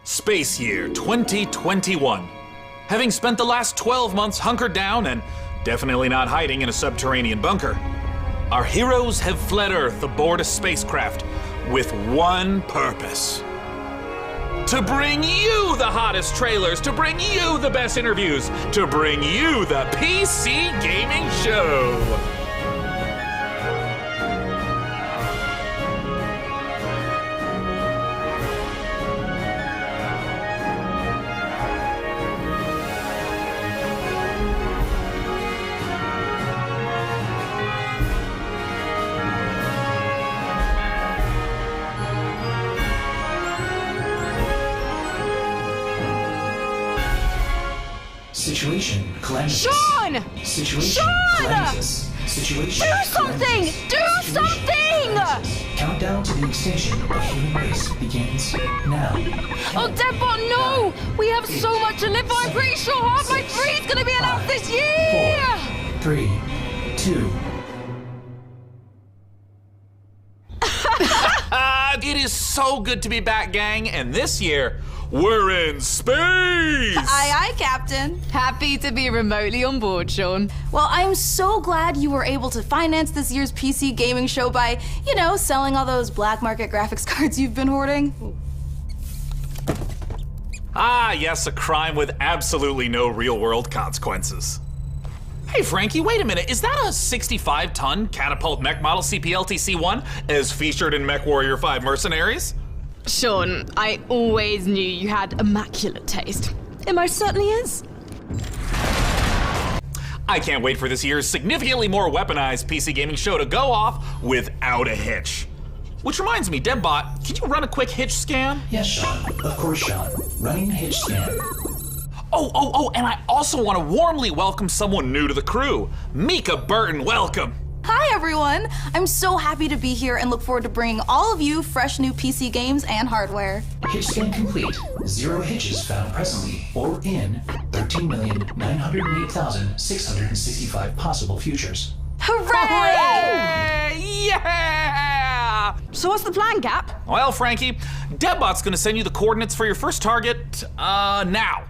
Space year 2021. Having spent the last 12 months hunkered down and definitely not hiding in a subterranean bunker, our heroes have fled Earth aboard a spacecraft with one purpose. To bring you the hottest trailers, to bring you the best interviews, to bring you the PC Gaming Show. Situation cleanses. Sean! Situation Sean! cleanses. Situation Do something! cleanses. Do something! Countdown to the extinction of the human race begins now. Oh, Deadbot, no! We have so much to live for. I'm pretty sure Half-Life 3 is going to be announced this year! 4, 3, 2. It is so good to be back, gang, and this year, we're in space! Aye, aye, Captain. Happy to be remotely on board, Sean. Well, I'm so glad you were able to finance this year's PC gaming show by, selling all those black market graphics cards you've been hoarding. Ah, yes, a crime with absolutely no real-world consequences. Hey, Frankie, wait a minute. Is that a 65-ton catapult mech model CPLTC-1 as featured in MechWarrior 5 Mercenaries? Sean, I always knew you had immaculate taste. It most certainly is. I can't wait for this year's significantly more weaponized PC gaming show to go off without a hitch. Which reminds me, Deadbot, can you run a quick hitch scan? Yes, Sean. Of course, Sean. Running hitch scan. Oh, and I also want to warmly welcome someone new to the crew. Mika Burton, welcome. Hi, everyone. I'm so happy to be here and look forward to bringing all of you fresh new PC games and hardware. Hitch scan complete. 0 hitches found presently or in 13,908,665 possible futures. Hooray! Yeah! So what's the plan, Cap? Well, Frankie, Deadbot's gonna send you the coordinates for your first target, now.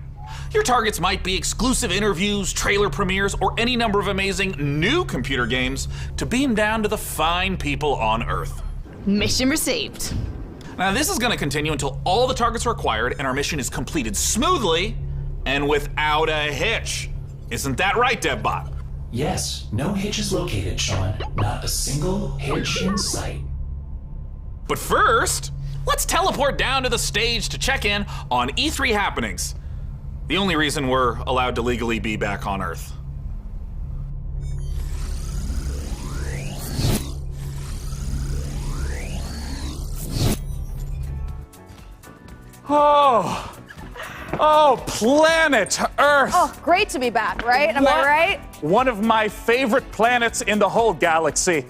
Your targets might be exclusive interviews, trailer premieres, or any number of amazing new computer games to beam down to the fine people on Earth. Mission received. Now, this is gonna continue until all the targets are acquired and our mission is completed smoothly and without a hitch. Isn't that right, Deadbot? Yes, no hitches located, Sean. Not a single hitch in sight. But first, let's teleport down to the stage to check in on E3 happenings. The only reason we're allowed to legally be back on Earth. Oh, planet Earth! Oh, great to be back, right? Am I right? One of my favorite planets in the whole galaxy.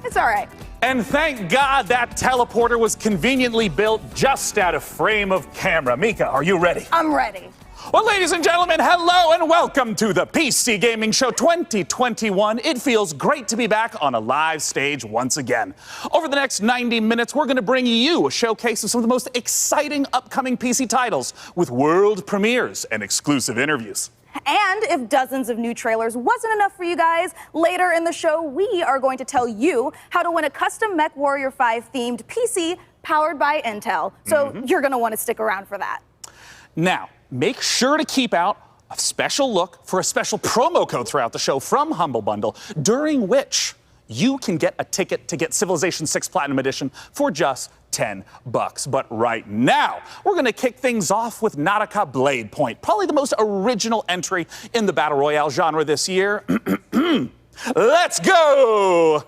It's all right. And thank God that teleporter was conveniently built just out of frame of camera. Mika, are you ready? I'm ready. Well, ladies and gentlemen, hello and welcome to the PC Gaming Show 2021. It feels great to be back on a live stage once again. Over the next 90 minutes, we're going to bring you a showcase of some of the most exciting upcoming PC titles with world premieres and exclusive interviews. And if dozens of new trailers wasn't enough for you guys, later in the show, we are going to tell you how to win a custom MechWarrior 5 themed PC powered by Intel. So you're going to want to stick around for that. Now, make sure to keep out a special look for a special promo code throughout the show from Humble Bundle, during which you can get a ticket to get Civilization 6 Platinum Edition for just $10. But right now, we're going to kick things off with Nautica Blade Point, probably the most original entry in the Battle Royale genre this year. Let's go!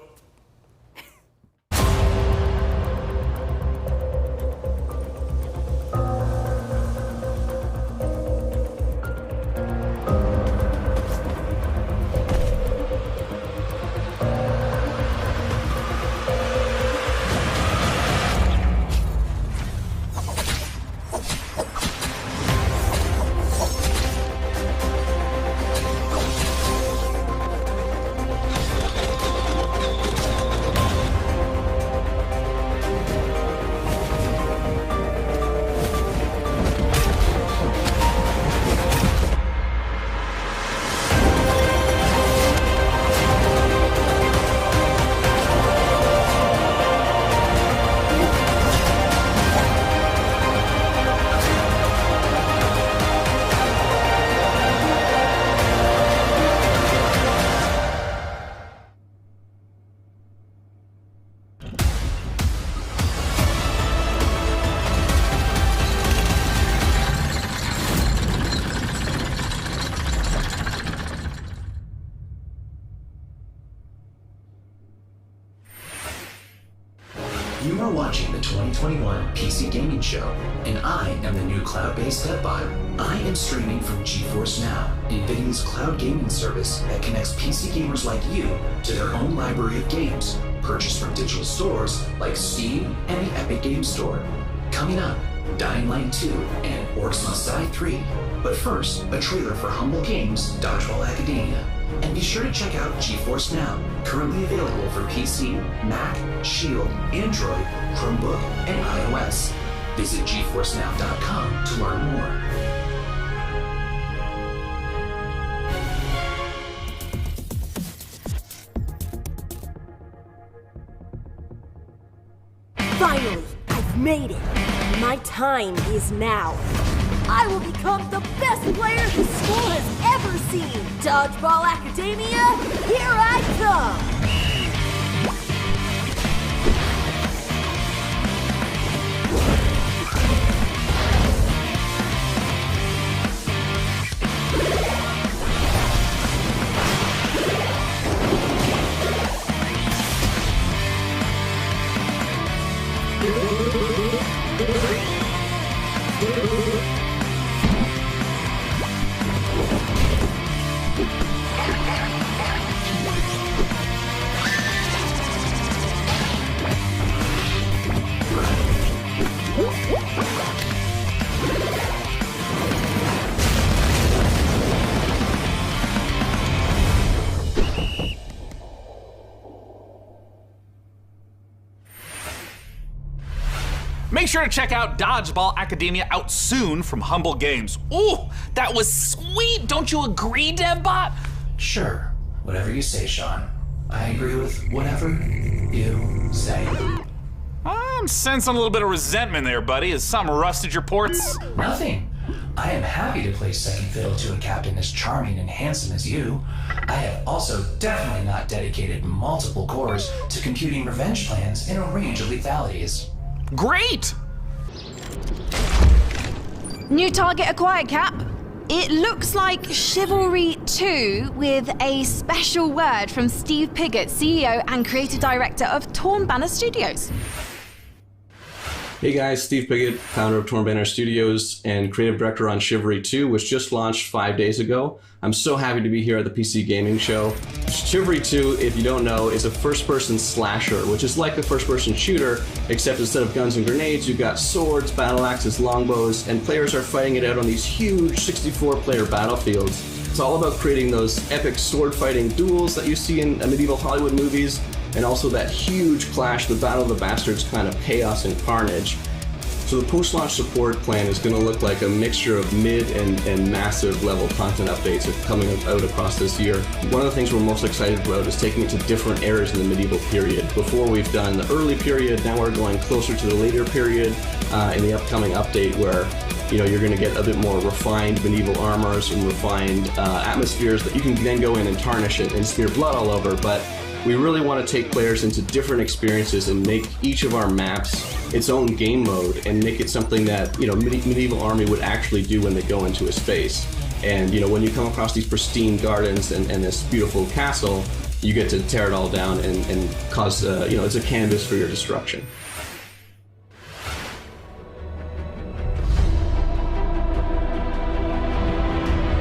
You are watching the 2021 PC Gaming Show, and I am the new cloud-based deadbot. I am streaming from GeForce Now, NVIDIA's cloud gaming service that connects PC gamers like you to their own library of games, purchased from digital stores like Steam and the Epic Games Store. Coming up, Dying Light 2 and Orcs Must Die 3. But first, a trailer for Humble Games' Dodgeball Academia. And be sure to check out GeForce Now, currently available for PC, Mac, Shield, Android, Chromebook, and iOS. Visit GeForceNow.com to learn more. Finally, I've made it. My time is now. I will become the best player the school has ever seen. Dodgeball Academia, here I come. Make sure to check out Dodgeball Academia, out soon from Humble Games. Ooh, that was sweet! Don't you agree, DevBot? Sure, whatever you say, Sean. I agree with whatever you say. I'm sensing a little bit of resentment there, buddy. Has something rusted your ports? Nothing. I am happy to play second fiddle to a captain as charming and handsome as you. I have also definitely not dedicated multiple cores to computing revenge plans in a range of lethalities. Great! New target acquired, Cap. It looks like Chivalry 2 with a special word from Steve Piggott, CEO and creative director of Torn Banner Studios. Hey guys, Steve Piggott, founder of Torn Banner Studios and creative director on Chivalry 2, which just launched 5 days ago. I'm so happy to be here at the PC Gaming Show. Chivalry 2, if you don't know, is a first-person slasher, which is like a first-person shooter, except instead of guns and grenades, you've got swords, battle axes, longbows, and players are fighting it out on these huge 64-player battlefields. It's all about creating those epic sword-fighting duels that you see in medieval Hollywood movies, and also that huge clash, the Battle of the Bastards kind of chaos and carnage. So the post-launch support plan is going to look like a mixture of mid and massive level content updates coming out across this year. One of the things we're most excited about is taking it to different eras in the medieval period. Before we've done the early period, now we're going closer to the later period in the upcoming update where you're going to get a bit more refined medieval armors and refined atmospheres that you can then go in and tarnish it and smear blood all over. But we really want to take players into different experiences and make each of our maps its own game mode and make it something that medieval army would actually do when they go into a space. And when you come across these pristine gardens and this beautiful castle, you get to tear it all down and cause it's a canvas for your destruction.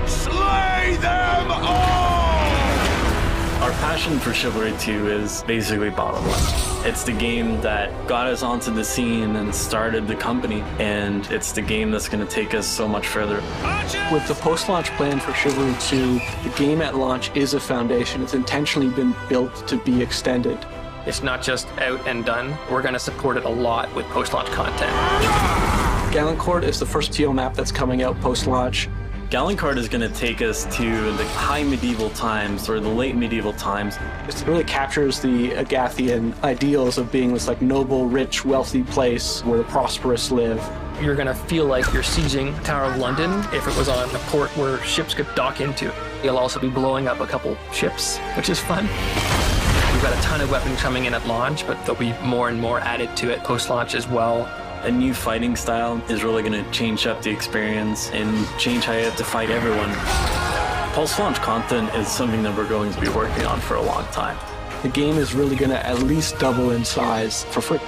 Slay them all! Our passion for Chivalry 2 is basically bottom line. It's the game that got us onto the scene and started the company, and it's the game that's going to take us so much further. With the post-launch plan for Chivalry 2, the game at launch is a foundation. It's intentionally been built to be extended. It's not just out and done. We're going to support it a lot with post-launch content. Gallancourt is the first TO map that's coming out post-launch. Gallancourt is going to take us to the high medieval times or the late medieval times. It really captures the Agathian ideals of being this noble, rich, wealthy place where the prosperous live. You're going to feel like you're sieging the Tower of London if it was on a port where ships could dock into. You'll also be blowing up a couple ships, which is fun. We've got a ton of weapons coming in at launch, but there'll be more and more added to it post-launch as well. A new fighting style is really going to change up the experience and change how you have to fight everyone. Post-launch content is something that we're going to be working on for a long time. The game is really going to at least double in size for free.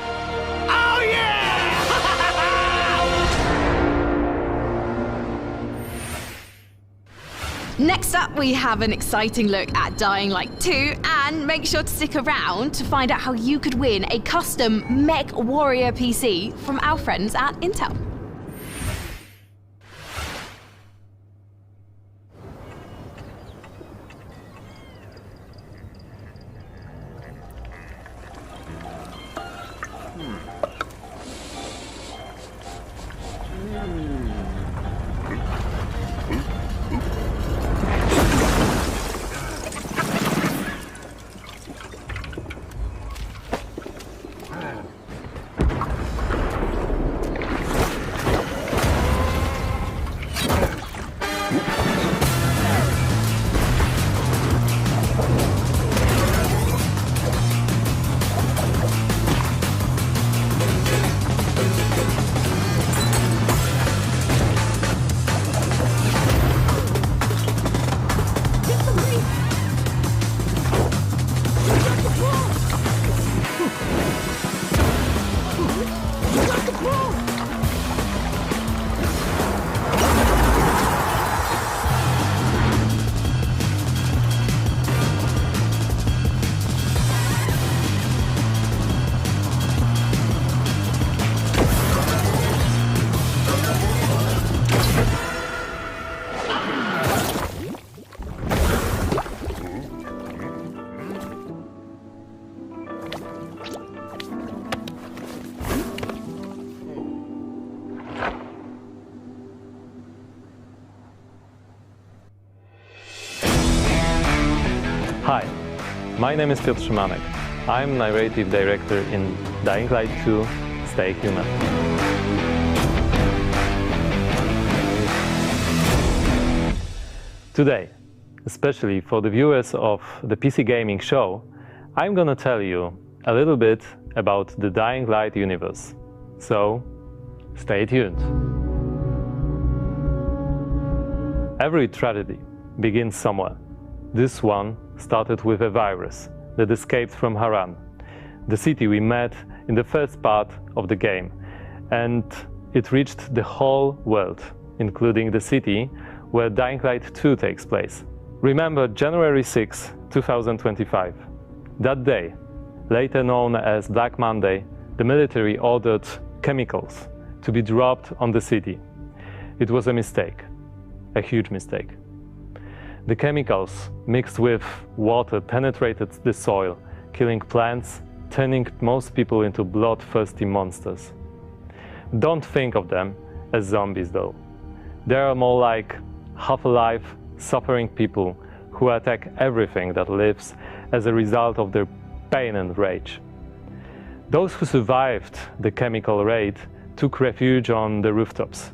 Next up, we have an exciting look at Dying Light 2, and make sure to stick around to find out how you could win a custom Mech Warrior PC from our friends at Intel. Hi, my name is Piotr Szymanek. I'm narrative director in Dying Light 2, Stay Human. Today, especially for the viewers of the PC Gaming Show, I'm gonna tell you a little bit about the Dying Light universe. So, stay tuned. Every tragedy begins somewhere. This one started with a virus that escaped from Haran, the city we met in the first part of the game, and it reached the whole world, including the city where Dying Light 2 takes place. Remember January 6, 2025. That day, later known as Black Monday, the military ordered chemicals to be dropped on the city. It was a mistake, a huge mistake. The chemicals mixed with water penetrated the soil, killing plants, turning most people into bloodthirsty monsters. Don't think of them as zombies though. They are more like half-alive, suffering people who attack everything that lives as a result of their pain and rage. Those who survived the chemical raid took refuge on the rooftops.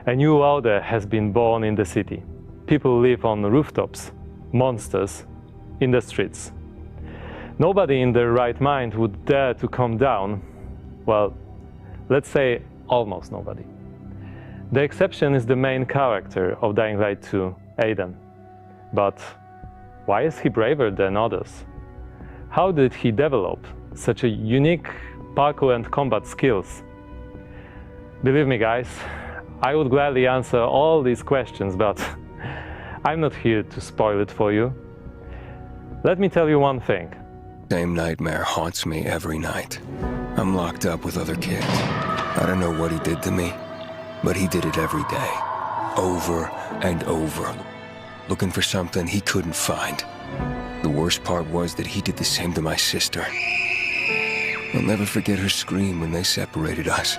A new order has been born in the city. People live on rooftops, monsters in the streets. Nobody in their right mind would dare to come down. Well, let's say almost nobody. The exception is the main character of Dying Light 2, Aiden. But why is he braver than others? How did he develop such a unique parkour and combat skills? Believe me guys, I would gladly answer all these questions, but I'm not here to spoil it for you. Let me tell you one thing. Same nightmare haunts me every night. I'm locked up with other kids. I don't know what he did to me, but he did it every day. Over and over. Looking for something he couldn't find. The worst part was that he did the same to my sister. I'll never forget her scream when they separated us.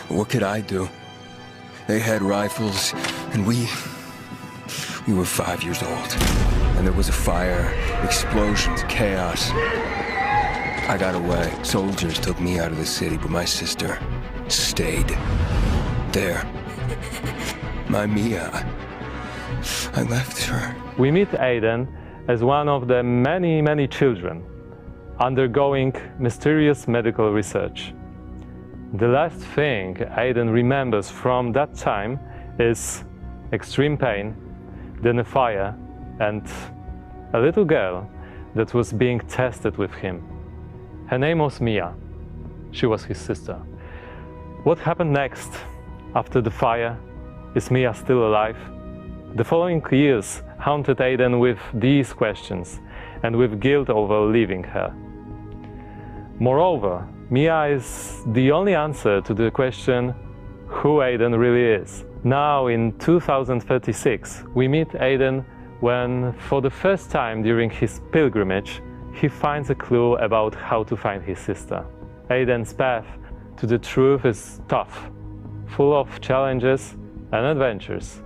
What could I do? They had rifles, and we were 5 years old. And there was a fire, explosions, chaos. I got away. Soldiers took me out of the city, but my sister stayed there. My Mia. I left her. We meet Aiden as one of the many children undergoing mysterious medical research. The last thing Aiden remembers from that time is extreme pain, then a fire, and a little girl that was being tested with him. Her name was Mia. She was his sister. What happened next after the fire? Is Mia still alive? The following years haunted Aiden with these questions and with guilt over leaving her. Moreover, Mia is the only answer to the question who Aiden really is. Now in 2036, we meet Aiden when, for the first time during his pilgrimage, he finds a clue about how to find his sister. Aiden's path to the truth is tough, full of challenges and adventures.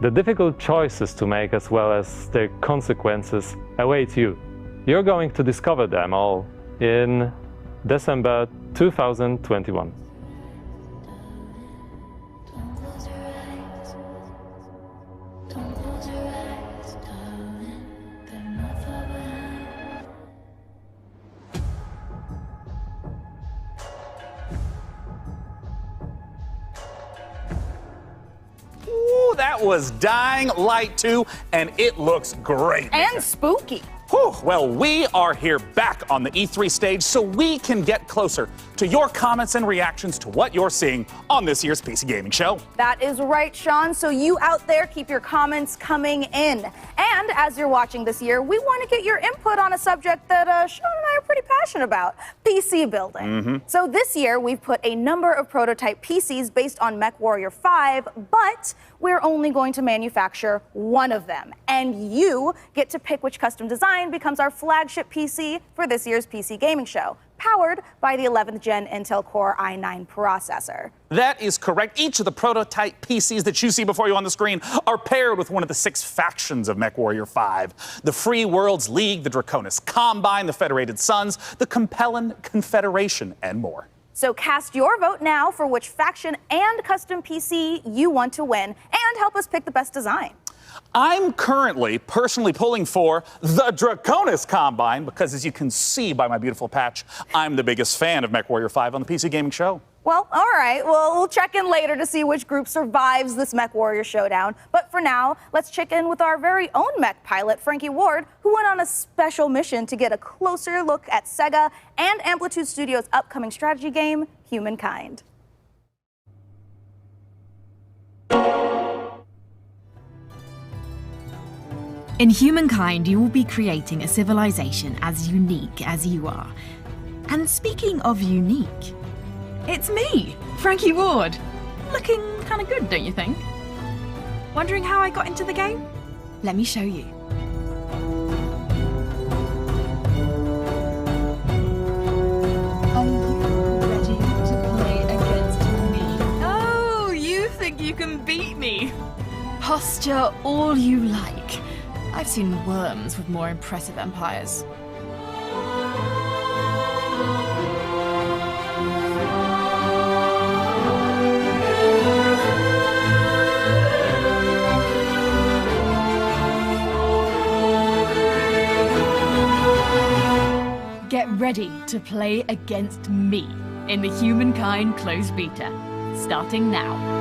The difficult choices to make as well as their consequences await you. You're going to discover them all in December 2021. Ooh, that was Dying Light 2, and it looks great. And spooky. Whew, well, we are here back on the E3 stage so we can get closer to your comments and reactions to what you're seeing on this year's PC Gaming Show. That is right, Sean. So you out there, keep your comments coming in. And as you're watching this year, we want to get your input on a subject that Sean and I are pretty passionate about, PC building. So this year, we've put a number of prototype PCs based on MechWarrior 5, but we're only going to manufacture one of them. And you get to pick which custom design becomes our flagship PC for this year's PC Gaming Show, powered by the 11th Gen Intel Core i9 processor. That is correct. Each of the prototype PCs that you see before you on the screen are paired with one of the 6 factions of MechWarrior 5. The Free Worlds League, the Draconis Combine, the Federated Sons, the Compellin Confederation, and more. So cast your vote now for which faction and custom PC you want to win, and help us pick the best design. I'm currently personally pulling for the Draconis Combine because, as you can see by my beautiful patch, I'm the biggest fan of MechWarrior 5 on the PC Gaming Show. Well, all right. Well, we'll check in later to see which group survives this MechWarrior showdown. But for now, let's check in with our very own mech pilot, Frankie Ward, who went on a special mission to get a closer look at Sega and Amplitude Studios' upcoming strategy game, Humankind. In Humankind, you will be creating a civilization as unique as you are. And speaking of unique, it's me, Frankie Ward. Looking kind of good, don't you think? Wondering how I got into the game? Let me show you. Are you ready to play against me? Oh, you think you can beat me? Posture all you like. I've seen worms with more impressive empires. Get ready to play against me in the Humankind closed beta, starting now.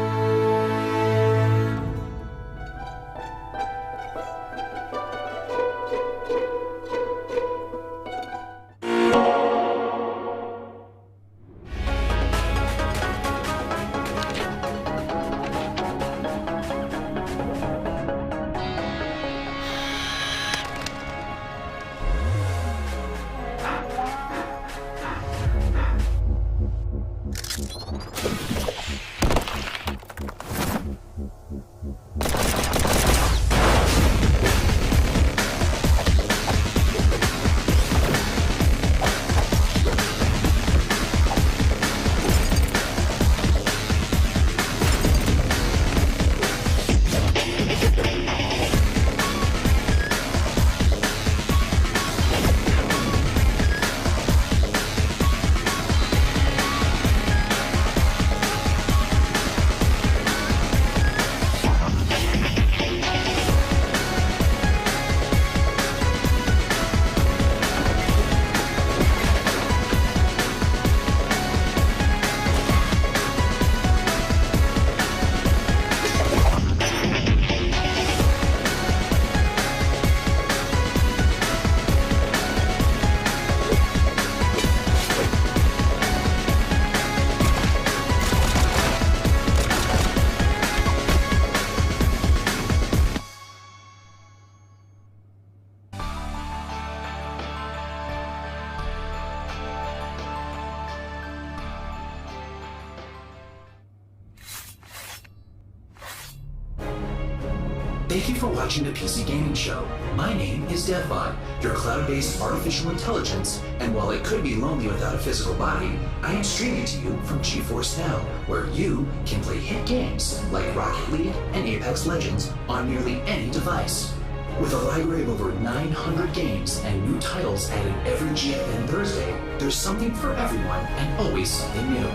Thank you for watching the PC Gaming Show. My name is DevBot, your cloud-based artificial intelligence, and while it could be lonely without a physical body, I am streaming to you from GeForce Now, where you can play hit games like Rocket League and Apex Legends on nearly any device. With a library of over 900 games and new titles added every GFN Thursday, there's something for everyone and always something new.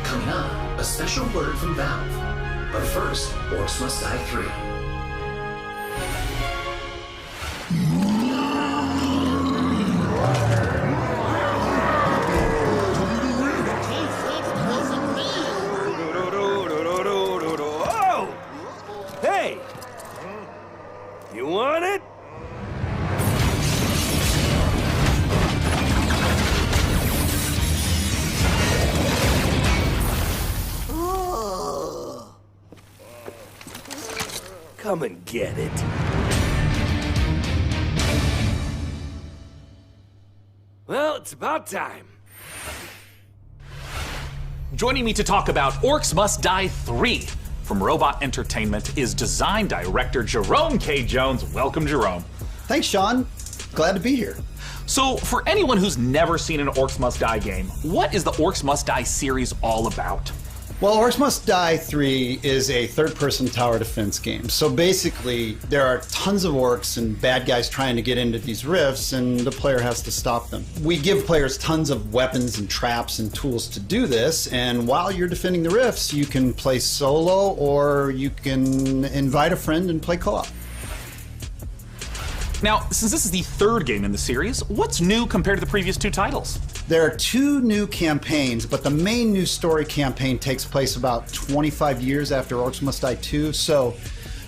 Coming up, a special word from Valve. But first, Orcs Must Die 3. Oh! Hey! You want it? Come and get it. Well, it's about time. Joining me to talk about Orcs Must Die 3 from Robot Entertainment is design director Jerome K. Jones. Welcome, Jerome. Thanks, Sean. Glad to be here. So, for anyone who's never seen an Orcs Must Die game, what is the Orcs Must Die series all about? Well, Orcs Must Die 3 is a third-person tower defense game. So basically, there are tons of orcs and bad guys trying to get into these rifts, and the player has to stop them. We give players tons of weapons and traps and tools to do this, and while you're defending the rifts, you can play solo or you can invite a friend and play co-op. Now, since this is the third game in the series, what's new compared to the previous two titles? There are two new campaigns, but the main new story campaign takes place about 25 years after Orcs Must Die 2, so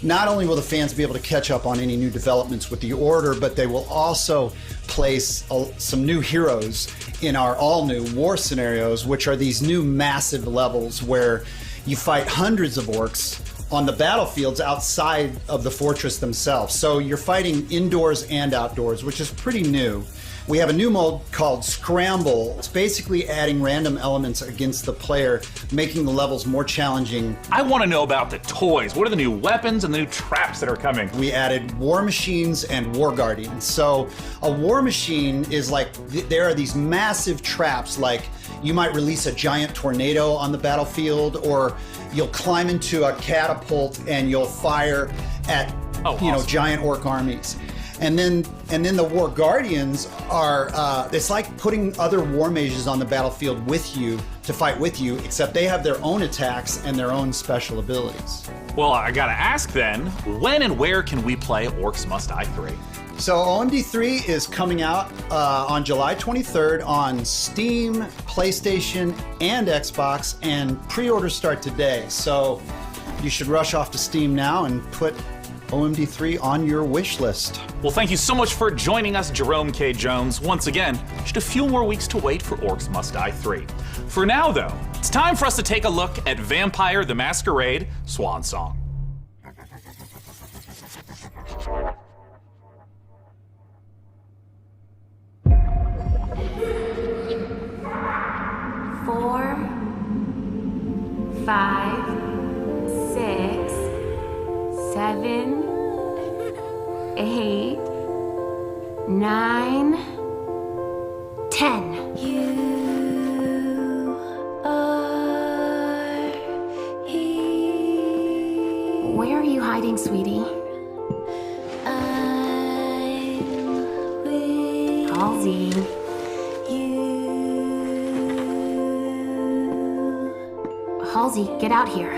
not only will the fans be able to catch up on any new developments with the Order, but they will also place some new heroes in our all-new war scenarios, which are these new massive levels where you fight hundreds of orcs on the battlefields outside of the fortress themselves. So you're fighting indoors and outdoors, which is pretty new. We have a new mode called Scramble. It's basically adding random elements against the player, making the levels more challenging. I want to know about the toys. What are the new weapons and the new traps that are coming? We added war machines and war guardians. So a war machine is like, there are these massive traps, like you might release a giant tornado on the battlefield, or you'll climb into a catapult and you'll fire at giant orc armies. And then the War Guardians are, it's like putting other war mages on the battlefield with you to fight with you, except they have their own attacks and their own special abilities. Well, I gotta ask then, when and where can we play Orcs Must Die 3? So OMD 3 is coming out on July 23rd on Steam, PlayStation, and Xbox, and pre-orders start today. So you should rush off to Steam now and put OMD 3 on your wish list. Well, thank you so much for joining us, Jerome K. Jones. Once again, just a few more weeks to wait for Orcs Must Die 3. For now, though, it's time for us to take a look at Vampire the Masquerade Swan Song. Four, 5, 6, 7, 8, 9, 10. You are here. Where are you hiding, sweetie? Halsey. Halsey, get out here.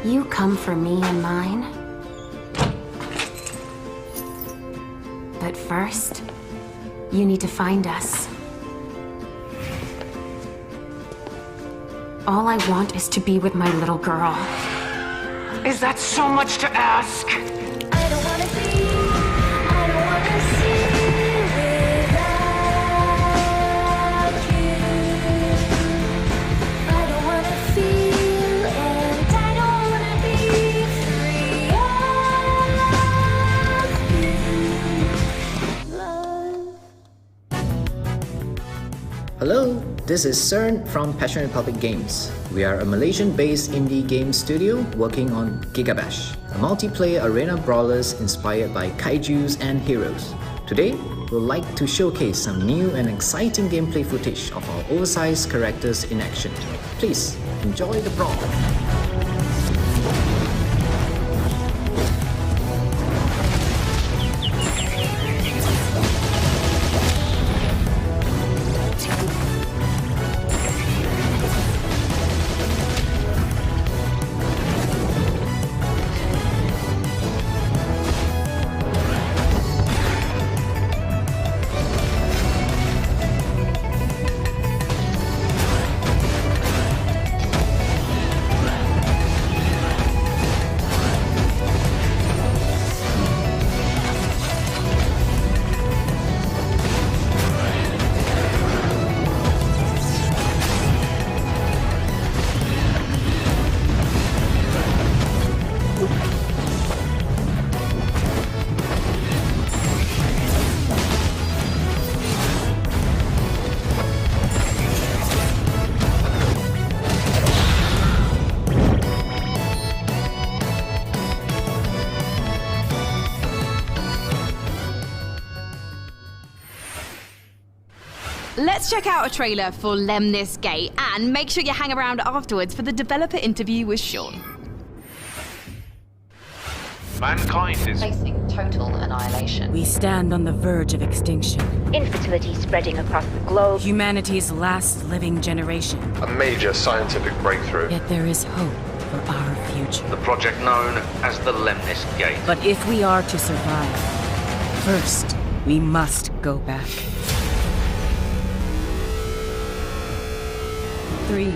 You come for me and mine. But first, you need to find us. All I want is to be with my little girl. Is that so much to ask? I don't wanna be, I don't wanna see without Hello, this is CERN from Passion Republic Games. We are a Malaysian-based indie game studio working on Gigabash, a multiplayer arena brawlers inspired by kaijus and heroes. Today, we'd like to showcase some new and exciting gameplay footage of our oversized characters in action. Please, enjoy the brawl. Let's check out a trailer for Lemnis Gate, and make sure you hang around afterwards for the developer interview with Sean. Mankind is facing total annihilation. We stand on the verge of extinction. Infertility spreading across the globe. Humanity's last living generation. a major scientific breakthrough. Yet there is hope for our future. The project known as the Lemnis Gate. But if we are to survive, first, we must go back. 3, 2,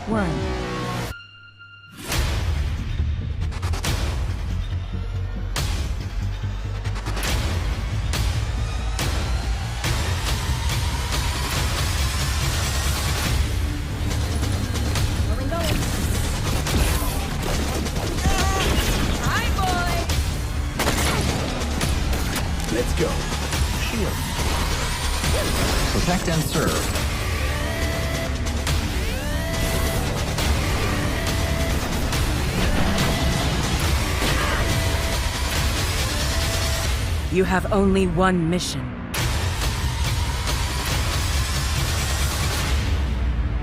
1. Let's go. Shield. Protect and serve. You have only one mission.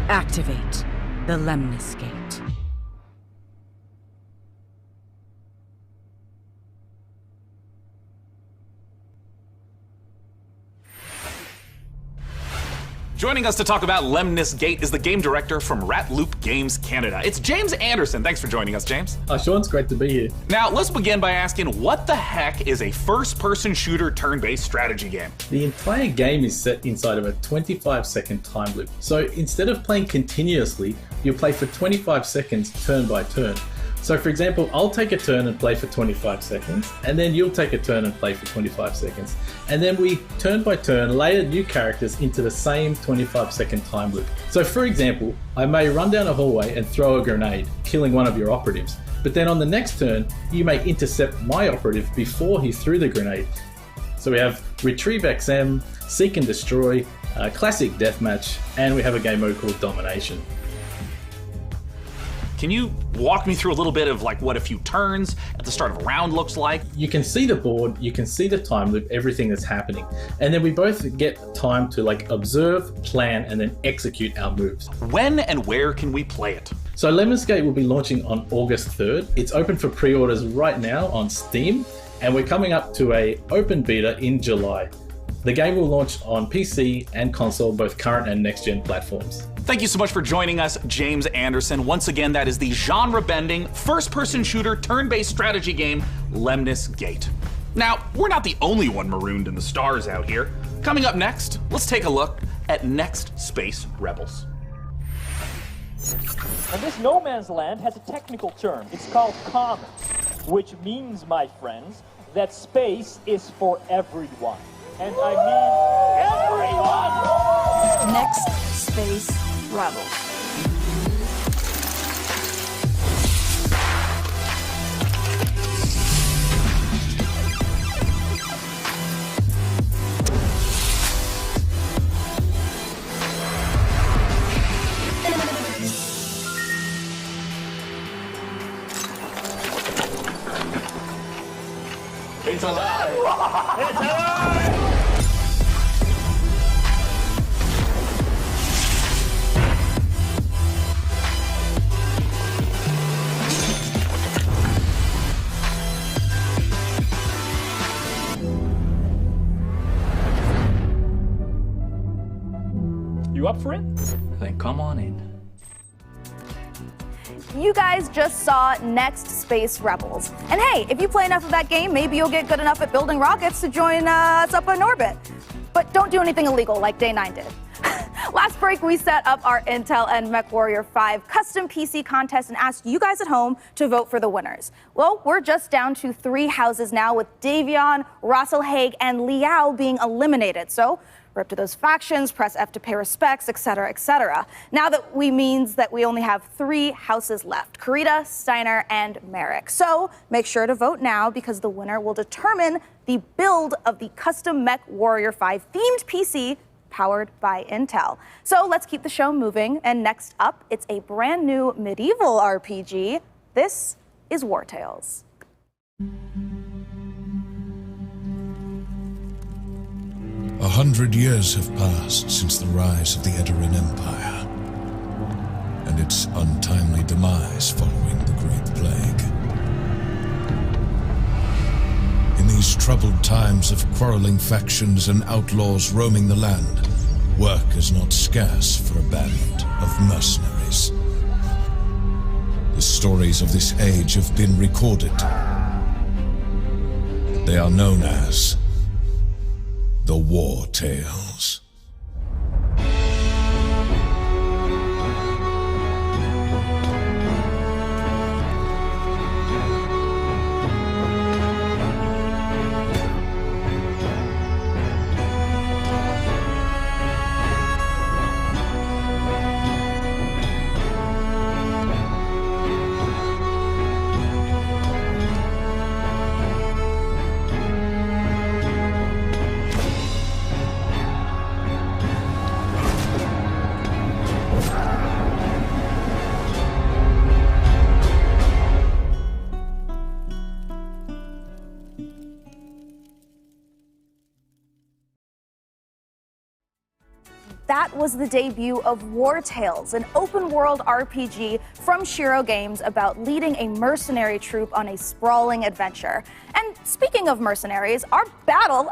Activate the Lemnis Gate. Joining us to talk about Lemnis Gate is the game director from Rat Loop Games Canada. It's James Anderson. Thanks for joining us, James. Sean, it's great to be here. Now, let's begin by asking, what the heck is a first-person shooter turn-based strategy game? The entire game is set inside of a 25-second time loop. So instead of playing continuously, you'll play for 25 seconds turn by turn. So for example, I'll take a turn and play for 25 seconds, and then you'll take a turn and play for 25 seconds. And then we, turn by turn, layer new characters into the same 25-second time loop. So for example, I may run down a hallway and throw a grenade, killing one of your operatives. But then on the next turn, you may intercept my operative before he threw the grenade. So we have Retrieve XM, Seek and Destroy, Classic Deathmatch, and we have a game mode called Domination. Can you walk me through a little bit of like what a few turns at the start of a round looks like? You can see the board, you can see the time loop, everything that's happening. And then we both get time to like observe, plan, and then execute our moves. When and where can we play it? So Lemnis Gate will be launching on August 3rd. It's open for pre-orders right now on Steam, and we're coming up to a open beta in July. The game will launch on PC and console, both current and next-gen platforms. Thank you so much for joining us, James Anderson. Once again, that is the genre-bending, first-person shooter, turn-based strategy game, Lemnis Gate. Now, we're not the only one marooned in the stars out here. Coming up next, let's take a look at Next Space Rebels. And this no man's land has a technical term. It's called commons, which means, my friends, that space is for everyone. And I mean everyone! Next Space Rebels. It's alive! It's alive! You up for it? Then come on in. You guys just saw Next Space Rebels. And hey, if you play enough of that game, maybe you'll get good enough at building rockets to join us up in orbit. But don't do anything illegal like Day 9 did. Last break, we set up our Intel and MechWarrior 5 custom PC contest and asked you guys at home to vote for the winners. Well, we're just down to 3 houses now, with Davion, Russell Haig, and Liao being eliminated. So rip to those factions, press F to pay respects, etc., etc. Now that means that we only have 3 houses left: Karita, Steiner, and Merrick. So make sure to vote now, because the winner will determine the build of the custom MechWarrior 5 themed PC powered by Intel. So let's keep the show moving. And next up, it's a brand new medieval RPG. This is War Tales. 100 years have passed since the rise of the Edoran Empire and its untimely demise following the Great Plague. In these troubled times of quarreling factions and outlaws roaming the land, work is not scarce for a band of mercenaries. The stories of this age have been recorded. They are known as the War Tales. That was the debut of War Tales, an open-world RPG from Shiro Games about leading a mercenary troop on a sprawling adventure. And speaking of mercenaries, our battle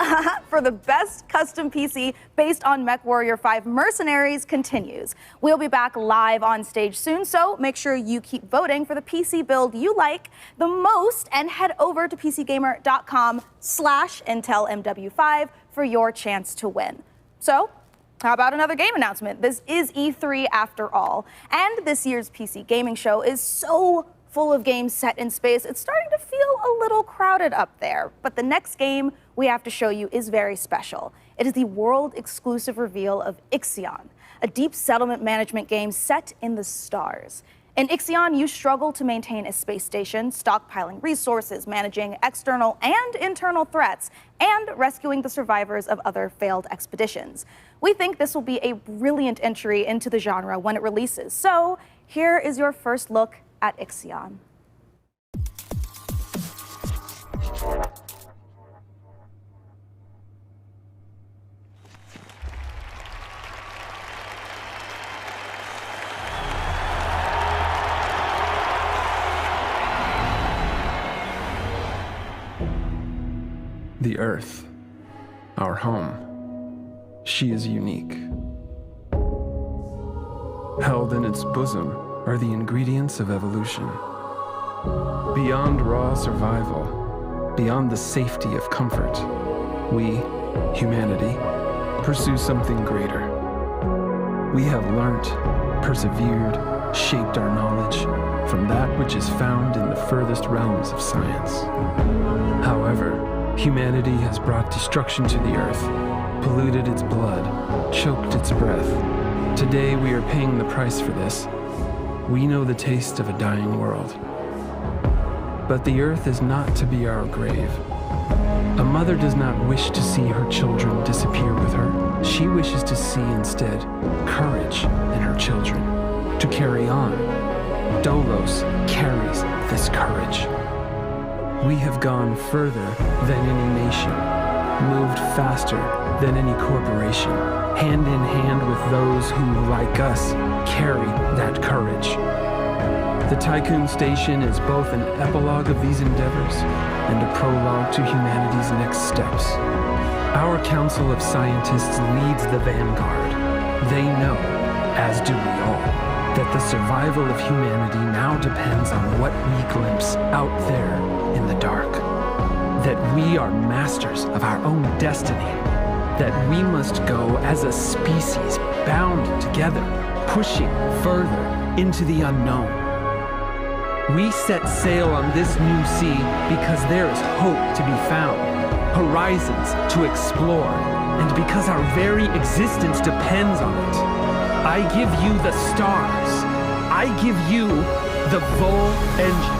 for the best custom PC based on MechWarrior 5 Mercenaries continues. We'll be back live on stage soon, so make sure you keep voting for the PC build you like the most, and head over to PCGamer.com/IntelMW5 for your chance to win. So, how about another game announcement? This is E3 after all, and this year's PC gaming show is so full of games set in space, it's starting to feel a little crowded up there. But the next game we have to show you is very special. It is the world-exclusive reveal of Ixion, a deep settlement management game set in the stars. In Ixion, you struggle to maintain a space station, stockpiling resources, managing external and internal threats, and rescuing the survivors of other failed expeditions. We think this will be a brilliant entry into the genre when it releases. So here is your first look at Ixion. The Earth, our home, she is unique. Held in its bosom are the ingredients of evolution. Beyond raw survival, beyond the safety of comfort, we, humanity, pursue something greater. We have learnt, persevered, shaped our knowledge from that which is found in the furthest realms of science. However, humanity has brought destruction to the earth, polluted its blood, choked its breath. Today we are paying the price for this. We know the taste of a dying world. But the earth is not to be our grave. A mother does not wish to see her children disappear with her. She wishes to see instead courage in her children, to carry on. Dolos carries this courage. We have gone further than any nation, moved faster than any corporation, hand in hand with those who, like us, carry that courage. The Tycoon Station is both an epilogue of these endeavors and a prologue to humanity's next steps. Our Council of Scientists leads the vanguard. They know, as do we all, that the survival of humanity now depends on what we glimpse out there in the dark. That we are masters of our own destiny. That we must go as a species bound together, pushing further into the unknown. We set sail on this new sea because there is hope to be found, horizons to explore, and because our very existence depends on it. I give you the stars. I give you the Vol engine.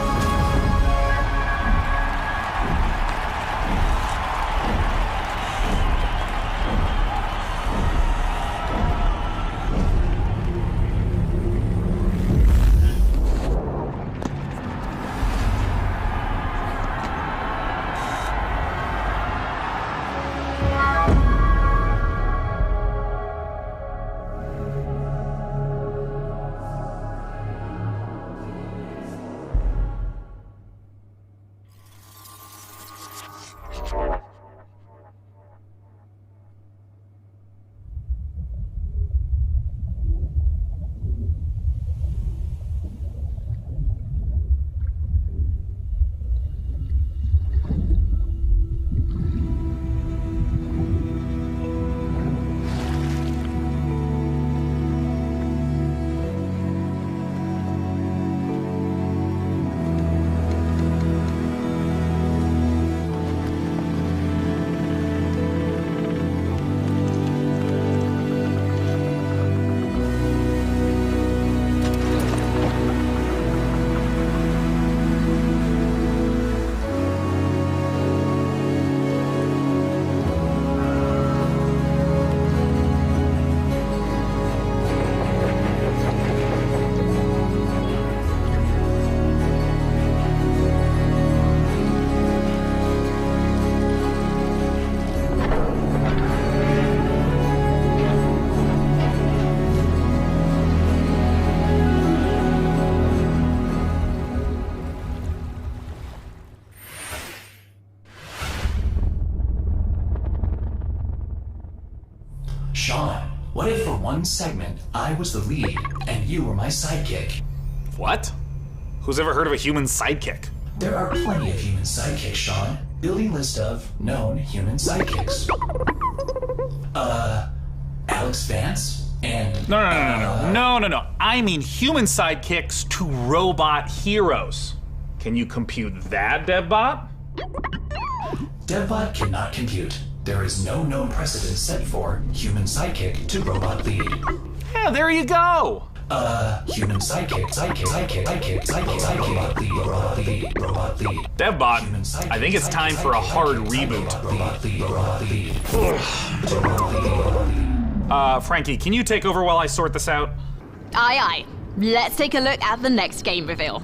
Sean, what if for one segment I was the lead and you were my sidekick? What? Who's ever heard of a human sidekick? There are plenty of human sidekicks, Sean. Building list of known human sidekicks. Alex Vance and... No. I mean human sidekicks to robot heroes. Can you compute that, DevBot? DevBot cannot compute. There is no known precedent set for human sidekick to robot lead. Yeah, there you go. Human sidekick, robot lead. DevBot, I think it's time for a hard reboot. Frankie, can you take over while I sort this out? Aye, aye. Let's take a look at the next game reveal.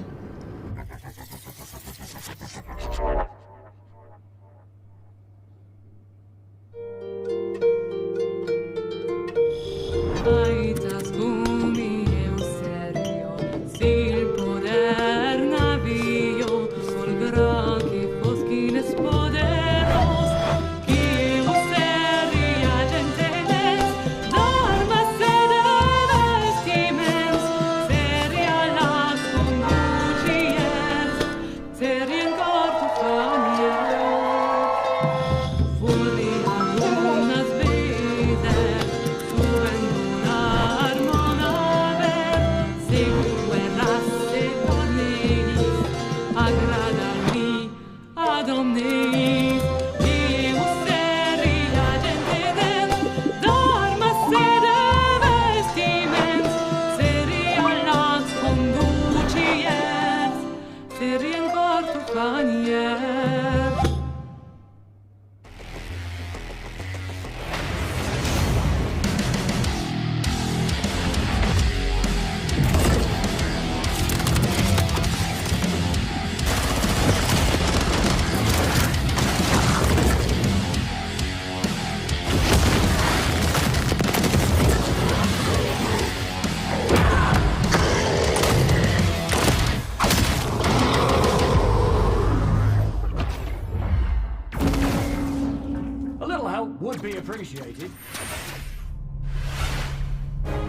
help would be appreciated.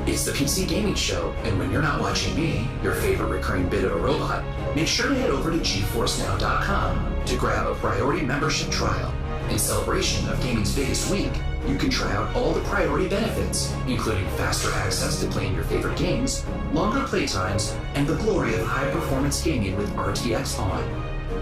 It's the PC Gaming Show, and when you're not watching me, your favorite recurring bit of a robot, make sure to head over to GeForceNow.com to grab a priority membership trial. In celebration of gaming's biggest week, you can try out all the priority benefits, including faster access to playing your favorite games, longer playtimes, and the glory of high-performance gaming with RTX on.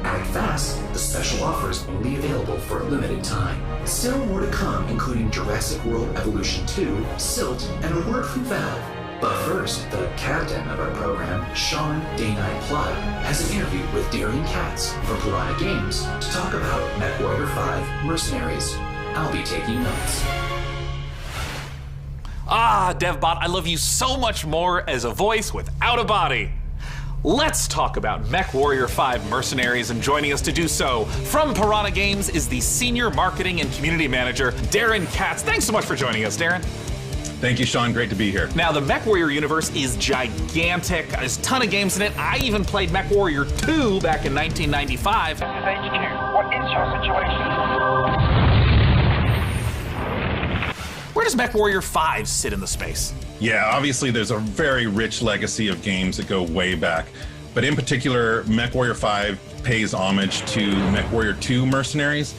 Act fast, the special offer is only available for a limited time. Still more to come, including Jurassic World Evolution 2, Silt, and a word from Valve. But first, the captain of our program, Sean Day Night Plug, has an interview with Darian Katz from Piranha Games to talk about MechWarrior 5 Mercenaries. I'll be taking notes. Ah, DevBot, I love you so much more as a voice without a body. Let's talk about MechWarrior 5 Mercenaries, and joining us to do so from Piranha Games is the Senior Marketing and Community Manager, Darren Katz. Thanks so much for joining us, Darren. Thank you, Sean. Great to be here. Now, the MechWarrior universe is gigantic. There's a ton of games in it. I even played MechWarrior 2 back in 1995. This is HQ. What is your situation? Where does MechWarrior 5 sit in the space? Yeah, obviously there's a very rich legacy of games that go way back. But in particular, MechWarrior 5 pays homage to MechWarrior 2 Mercenaries.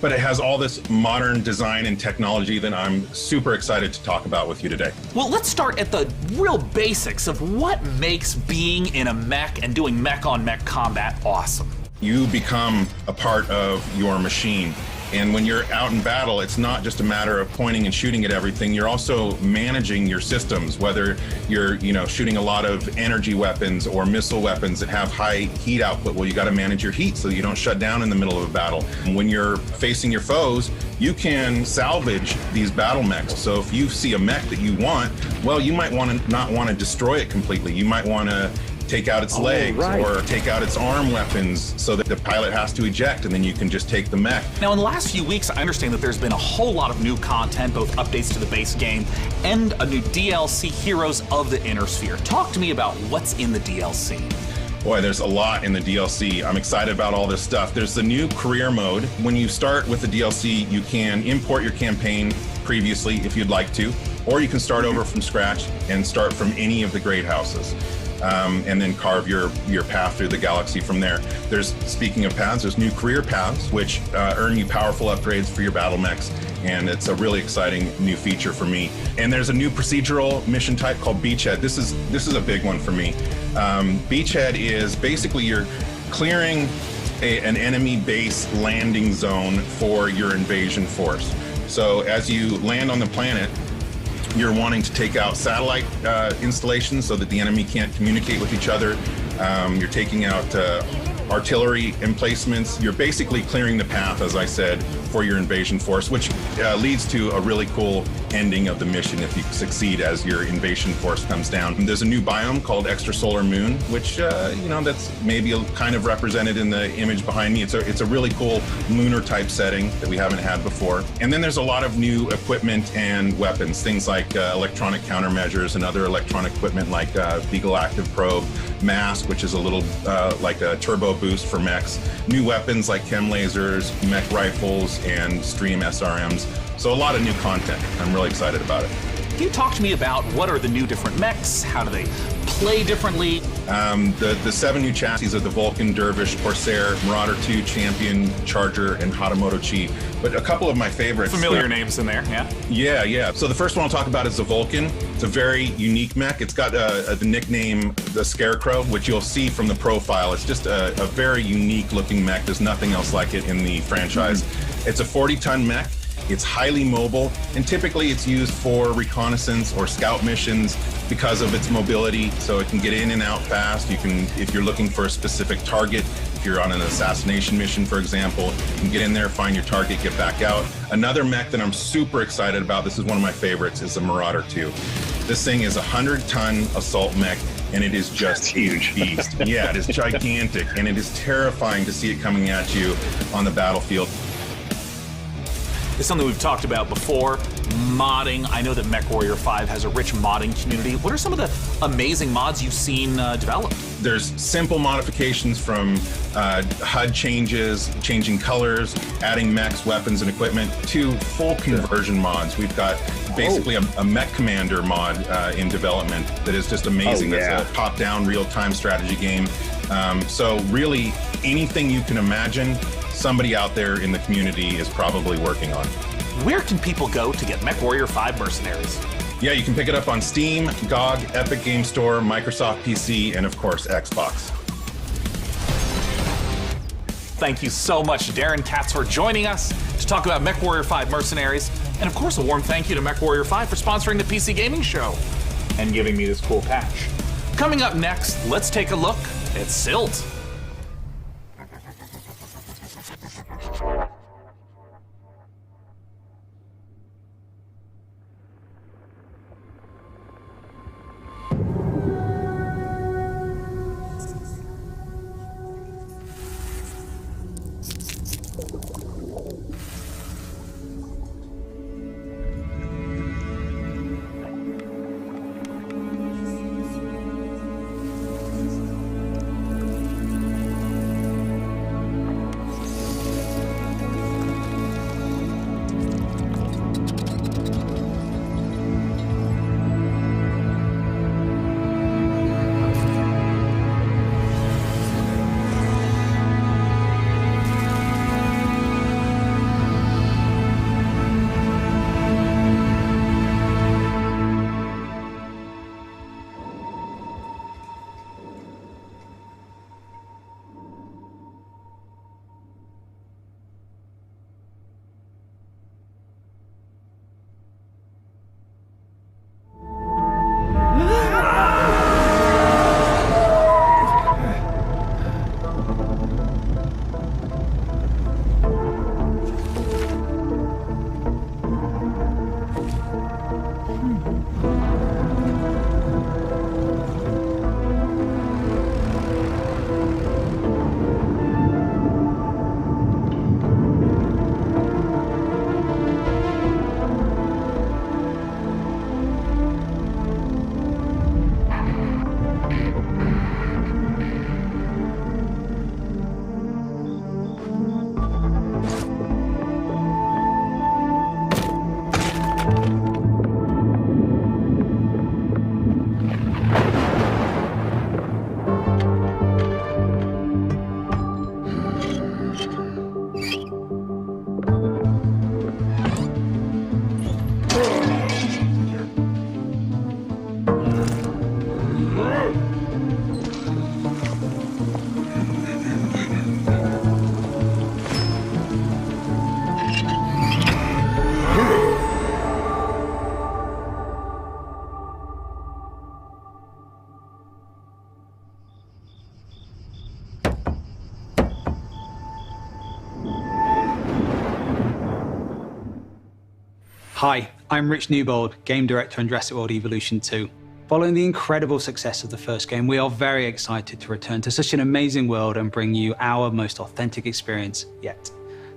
But it has all this modern design and technology that I'm super excited to talk about with you today. Well, let's start at the real basics of what makes being in a mech and doing mech-on-mech combat awesome. You become a part of your machine. And when you're out in battle, it's not just a matter of pointing and shooting at everything. You're also managing your systems, whether you're, shooting a lot of energy weapons or missile weapons that have high heat output. Well, you got to manage your heat so you don't shut down in the middle of a battle. And when you're facing your foes, you can salvage these battle mechs. So if you see a mech that you want, well, you might not want to destroy it completely. You might want to take out its legs or take out its arm weapons so that the pilot has to eject, and then you can just take the mech. Now, in the last few weeks, I understand that there's been a whole lot of new content, both updates to the base game and a new DLC, Heroes of the Inner Sphere. Talk to me about what's in the DLC. Boy, there's a lot in the DLC. I'm excited about all this stuff. There's the new career mode. When you start with the DLC, you can import your campaign previously if you'd like to, or you can start over from scratch and start from any of the great houses. And then carve your path through the galaxy from there. Speaking of paths, there's new career paths, which earn you powerful upgrades for your battle mechs, and it's a really exciting new feature for me. And there's a new procedural mission type called Beachhead. This is a big one for me. Beachhead is basically you're clearing an enemy base landing zone for your invasion force. So as you land on the planet, you're wanting to take out satellite installations so that the enemy can't communicate with each other. You're taking out artillery emplacements. You're basically clearing the path, as I said, for your invasion force, which leads to a really cool ending of the mission if you succeed as your invasion force comes down. And there's a new biome called Extrasolar Moon, which, that's maybe kind of represented in the image behind me. It's a really cool lunar type setting that we haven't had before. And then there's a lot of new equipment and weapons, things like electronic countermeasures and other electronic equipment like Beagle Active Probe, Mask, which is a little like a turbo boost for mechs, new weapons like chem lasers, mech rifles, and stream SRMs. So a lot of new content. I'm really excited about it. Can you talk to me about what are the new different mechs? How do they play differently? The 7 new chassis of the Vulcan, Dervish, Corsair, Marauder 2, Champion, Charger, and Hatamoto Chi. But a couple of my favorites. Familiar names in there, yeah? Yeah. So the first one I'll talk about is the Vulcan. It's a very unique mech. It's got the nickname the Scarecrow, which you'll see from the profile. It's just a very unique looking mech. There's nothing else like it in the franchise. It's a 40-ton mech. It's highly mobile, and typically it's used for reconnaissance or scout missions because of its mobility, so it can get in and out fast. You can, if you're looking for a specific target, if you're on an assassination mission, for example, you can get in there, find your target, get back out. Another mech that I'm super excited about, this is one of my favorites, is the Marauder 2. This thing is a 100-ton assault mech, and it is just huge beast. Yeah, it is gigantic, and it is terrifying to see it coming at you on the battlefield. It's something we've talked about before, modding. I know that MechWarrior 5 has a rich modding community. What are some of the amazing mods you've seen developed? There's simple modifications from HUD changes, changing colors, adding mechs, weapons, and equipment, to full conversion mods. We've got basically a mech commander mod in development that is just amazing. That's a top-down real-time strategy game. So really, anything you can imagine, somebody out there in the community is probably working on. Where can people go to get MechWarrior 5 Mercenaries? Yeah, you can pick it up on Steam, GOG, Epic Game Store, Microsoft PC, and of course, Xbox. Thank you so much, Darren Katz, for joining us to talk about MechWarrior 5 Mercenaries. And of course, a warm thank you to MechWarrior 5 for sponsoring the PC Gaming Show and giving me this cool patch. Coming up next, let's take a look at Silt. Hi, I'm Rich Newbold, Game Director on Jurassic World Evolution 2. Following the incredible success of the first game, we are very excited to return to such an amazing world and bring you our most authentic experience yet.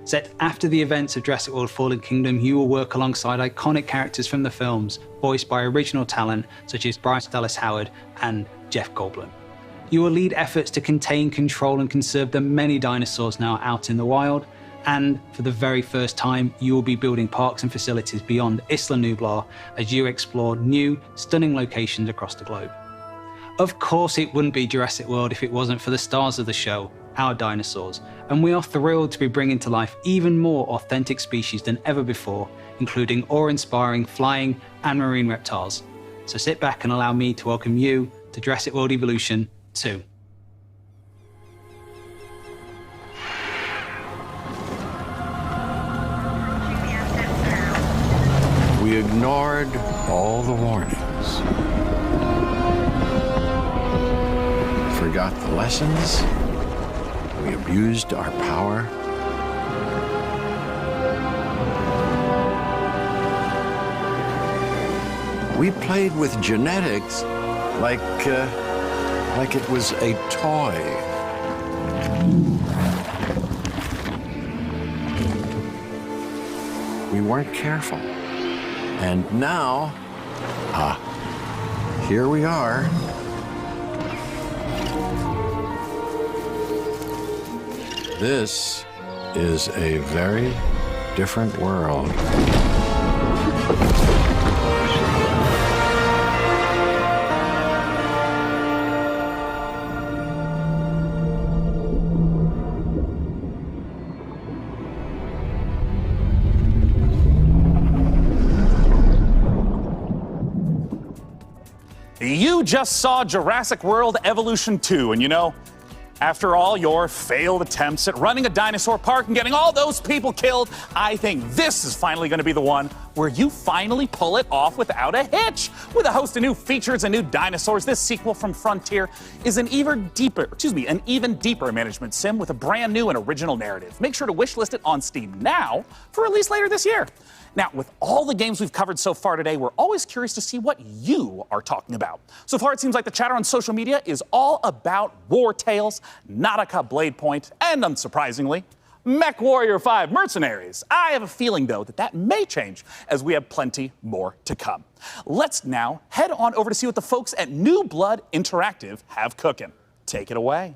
Set after the events of Jurassic World Fallen Kingdom, you will work alongside iconic characters from the films, voiced by original talent such as Bryce Dallas Howard and Jeff Goldblum. You will lead efforts to contain, control, and conserve the many dinosaurs now out in the wild, and for the very first time, you will be building parks and facilities beyond Isla Nublar as you explore new, stunning locations across the globe. Of course, it wouldn't be Jurassic World if it wasn't for the stars of the show, our dinosaurs, and we are thrilled to be bringing to life even more authentic species than ever before, including awe-inspiring flying and marine reptiles. So sit back and allow me to welcome you to Jurassic World Evolution 2. We ignored all the warnings, forgot the lessons, we abused our power. We played with genetics like it was a toy. We weren't careful. And now, here we are. This is a very different world. You just saw Jurassic World Evolution 2, and you know, after all your failed attempts at running a dinosaur park and getting all those people killed, I think this is finally going to be the one where you finally pull it off without a hitch. With a host of new features and new dinosaurs, this sequel from Frontier is an even deeper management sim with a brand new and original narrative. Make sure to wishlist it on Steam now for release later this year. Now, with all the games we've covered so far today, we're always curious to see what you are talking about. So far, it seems like the chatter on social media is all about War Tales, Nautica Blade Point, and unsurprisingly, MechWarrior 5 Mercenaries. I have a feeling, though, that may change as we have plenty more to come. Let's now head on over to see what the folks at New Blood Interactive have cooking. Take it away.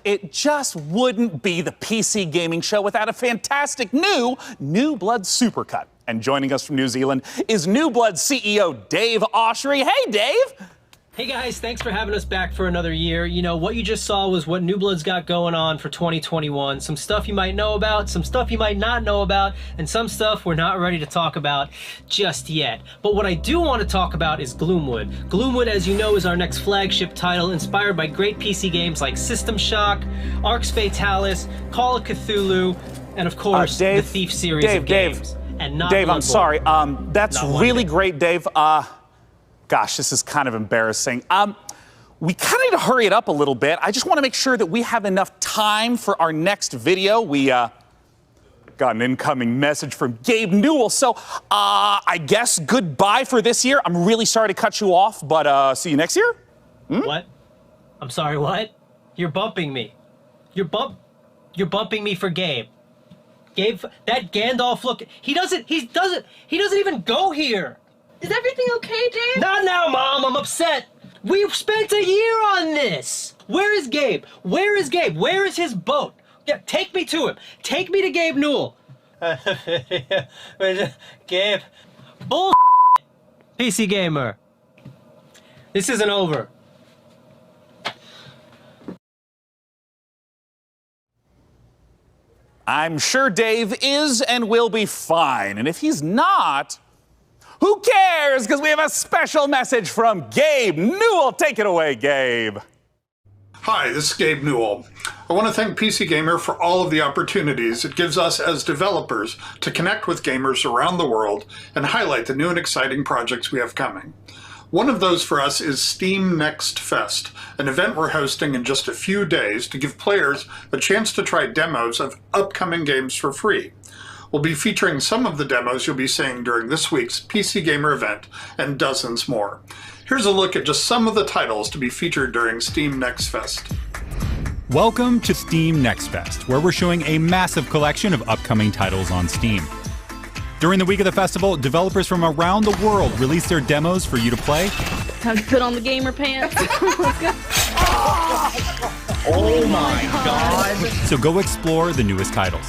It just wouldn't be the PC gaming show without a fantastic New Blood Supercut. And joining us from New Zealand is New Blood CEO Dave Oshry. Hey, Dave! Hey guys, thanks for having us back for another year. You know, what you just saw was what New Blood's got going on for 2021. Some stuff you might know about, some stuff you might not know about, and some stuff we're not ready to talk about just yet. But what I do want to talk about is Gloomwood. Gloomwood, as you know, is our next flagship title inspired by great PC games like System Shock, Arx Fatalis, Call of Cthulhu, and of course, the Thief series of games. And not Dave, I'm Bloodborne. sorry. That's really great, Dave. Gosh, this is kind of embarrassing. We kind of need to hurry it up a little bit. I just want to make sure that we have enough time for our next video. We got an incoming message from Gabe Newell. So I guess goodbye for this year. I'm really sorry to cut you off, but see you next year. What? I'm sorry, what? You're bumping me. You're bumping me for Gabe. Gabe, that Gandalf look, he doesn't even go here. Is everything okay, Dave? Not now, Mom. I'm upset. We've spent a year on this. Where is Gabe? Where is Gabe? Where is his boat? Yeah, take me to him. Take me to Gabe Newell. Gabe. Bull. PC Gamer. This isn't over. I'm sure Dave is and will be fine. And if he's not, who cares? Because we have a special message from Gabe Newell. Take it away, Gabe. Hi, this is Gabe Newell. I want to thank PC Gamer for all of the opportunities it gives us as developers to connect with gamers around the world and highlight the new and exciting projects we have coming. One of those for us is Steam Next Fest, an event we're hosting in just a few days to give players a chance to try demos of upcoming games for free. We'll be featuring some of the demos you'll be seeing during this week's PC Gamer event and dozens more. Here's a look at just some of the titles to be featured during Steam Next Fest. Welcome to Steam Next Fest, where we're showing a massive collection of upcoming titles on Steam. During the week of the festival, developers from around the world release their demos for you to play. Time to put on the gamer pants. Let's go. Oh my God! So go explore the newest titles.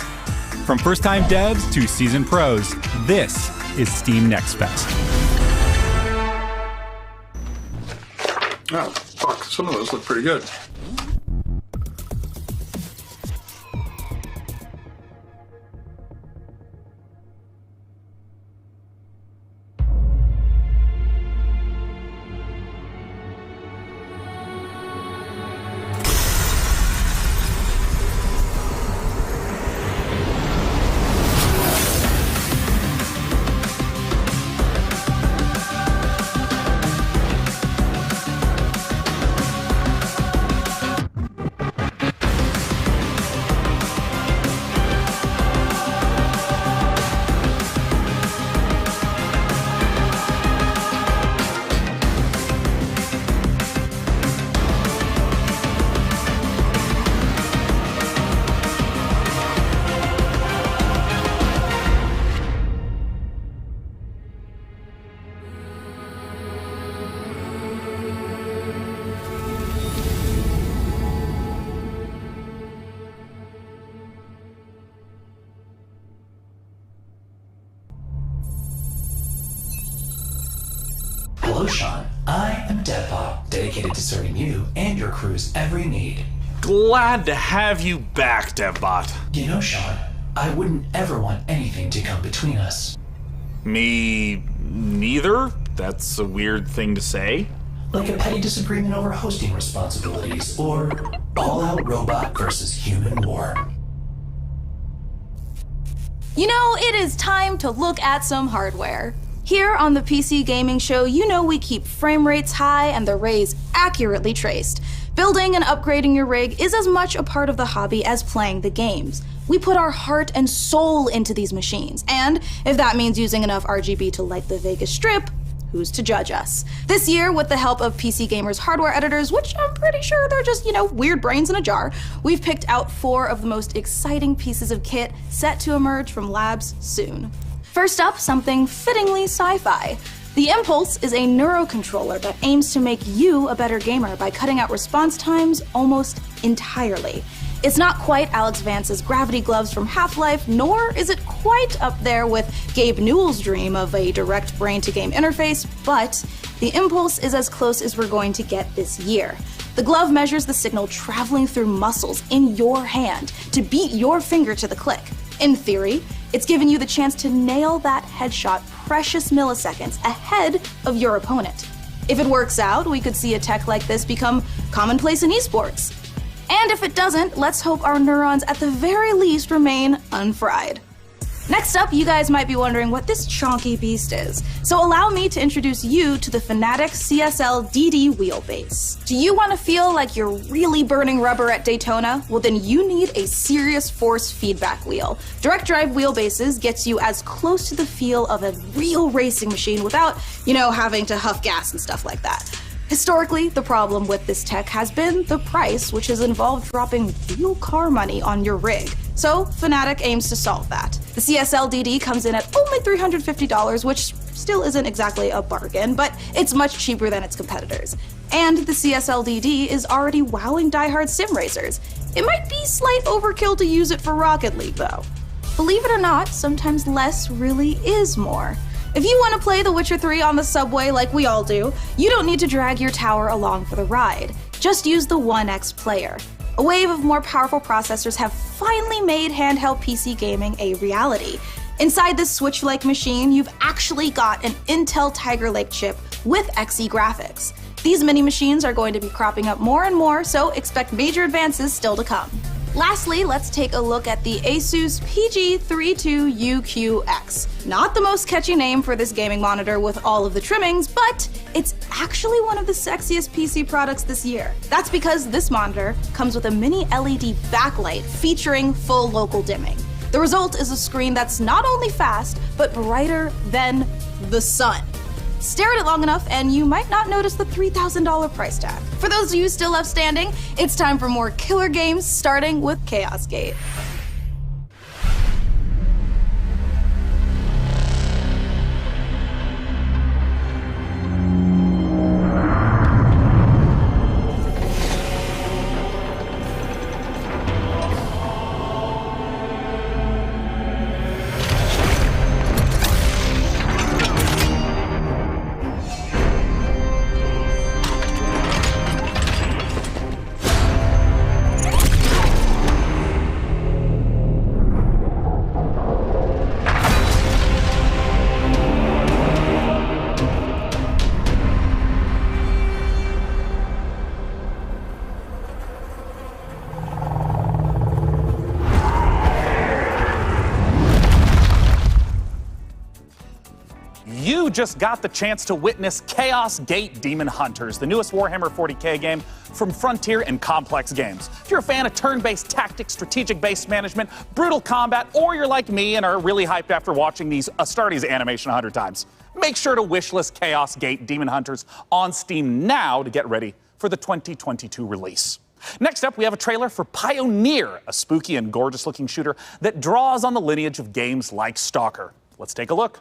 From first-time devs to seasoned pros, this is Steam Next Fest. Oh, fuck. Some of those look pretty good. Hello, Sean. I am Deadpot, dedicated to serving you and your crew's every need. Glad to have you back, DevBot. You know, Sean, I wouldn't ever want anything to come between us. Me neither? That's a weird thing to say. Like a petty disagreement over hosting responsibilities, or all-out robot versus human war. You know, it is time to look at some hardware. Here on the PC Gaming Show, you know we keep frame rates high and the rays accurately traced. Building and upgrading your rig is as much a part of the hobby as playing the games. We put our heart and soul into these machines, and if that means using enough RGB to light the Vegas Strip, who's to judge us? This year, with the help of PC Gamer's hardware editors, which I'm pretty sure they're just, weird brains in a jar, we've picked out 4 of the most exciting pieces of kit set to emerge from labs soon. First up, something fittingly sci-fi. The Impulse is a neurocontroller that aims to make you a better gamer by cutting out response times almost entirely. It's not quite Alex Vance's gravity gloves from Half-Life, nor is it quite up there with Gabe Newell's dream of a direct brain-to-game interface, but the Impulse is as close as we're going to get this year. The glove measures the signal traveling through muscles in your hand to beat your finger to the click. In theory, it's given you the chance to nail that headshot precious milliseconds ahead of your opponent. If it works out, we could see a tech like this become commonplace in esports. And if it doesn't, let's hope our neurons at the very least remain unfried. Next up, you guys might be wondering what this chonky beast is. So allow me to introduce you to the Fanatec CSL DD wheelbase. Do you want to feel like you're really burning rubber at Daytona? Well, then you need a serious force feedback wheel. Direct drive wheelbases gets you as close to the feel of a real racing machine without, having to huff gas and stuff like that. Historically, the problem with this tech has been the price, which has involved dropping real car money on your rig. So, Fanatec aims to solve that. The CSL DD comes in at only $350, which still isn't exactly a bargain, but it's much cheaper than its competitors. And the CSL DD is already wowing diehard sim racers. It might be slight overkill to use it for Rocket League, though. Believe it or not, sometimes less really is more. If you want to play The Witcher 3 on the subway like we all do, you don't need to drag your tower along for the ride. Just use the 1X player. A wave of more powerful processors have finally made handheld PC gaming a reality. Inside this Switch-like machine, you've actually got an Intel Tiger Lake chip with Xe graphics. These mini machines are going to be cropping up more and more, so expect major advances still to come. Lastly, let's take a look at the Asus PG32UQX. Not the most catchy name for this gaming monitor with all of the trimmings, but it's actually one of the sexiest PC products this year. That's because this monitor comes with a mini LED backlight featuring full local dimming. The result is a screen that's not only fast, but brighter than the sun. Stare at it long enough and you might not notice the $3,000 price tag. For those of you still left standing, it's time for more killer games, starting with Chaos Gate. just got the chance to witness Chaos Gate Demon Hunters, the newest Warhammer 40k game from Frontier and Complex Games. If you're a fan of turn-based tactics, strategic-based management, brutal combat, or you're like me and are really hyped after watching these Astartes animation 100 times, make sure to wishlist Chaos Gate Demon Hunters on Steam now to get ready for the 2022 release. Next up, we have a trailer for Pioneer, a spooky and gorgeous-looking shooter that draws on the lineage of games like Stalker. Let's take a look.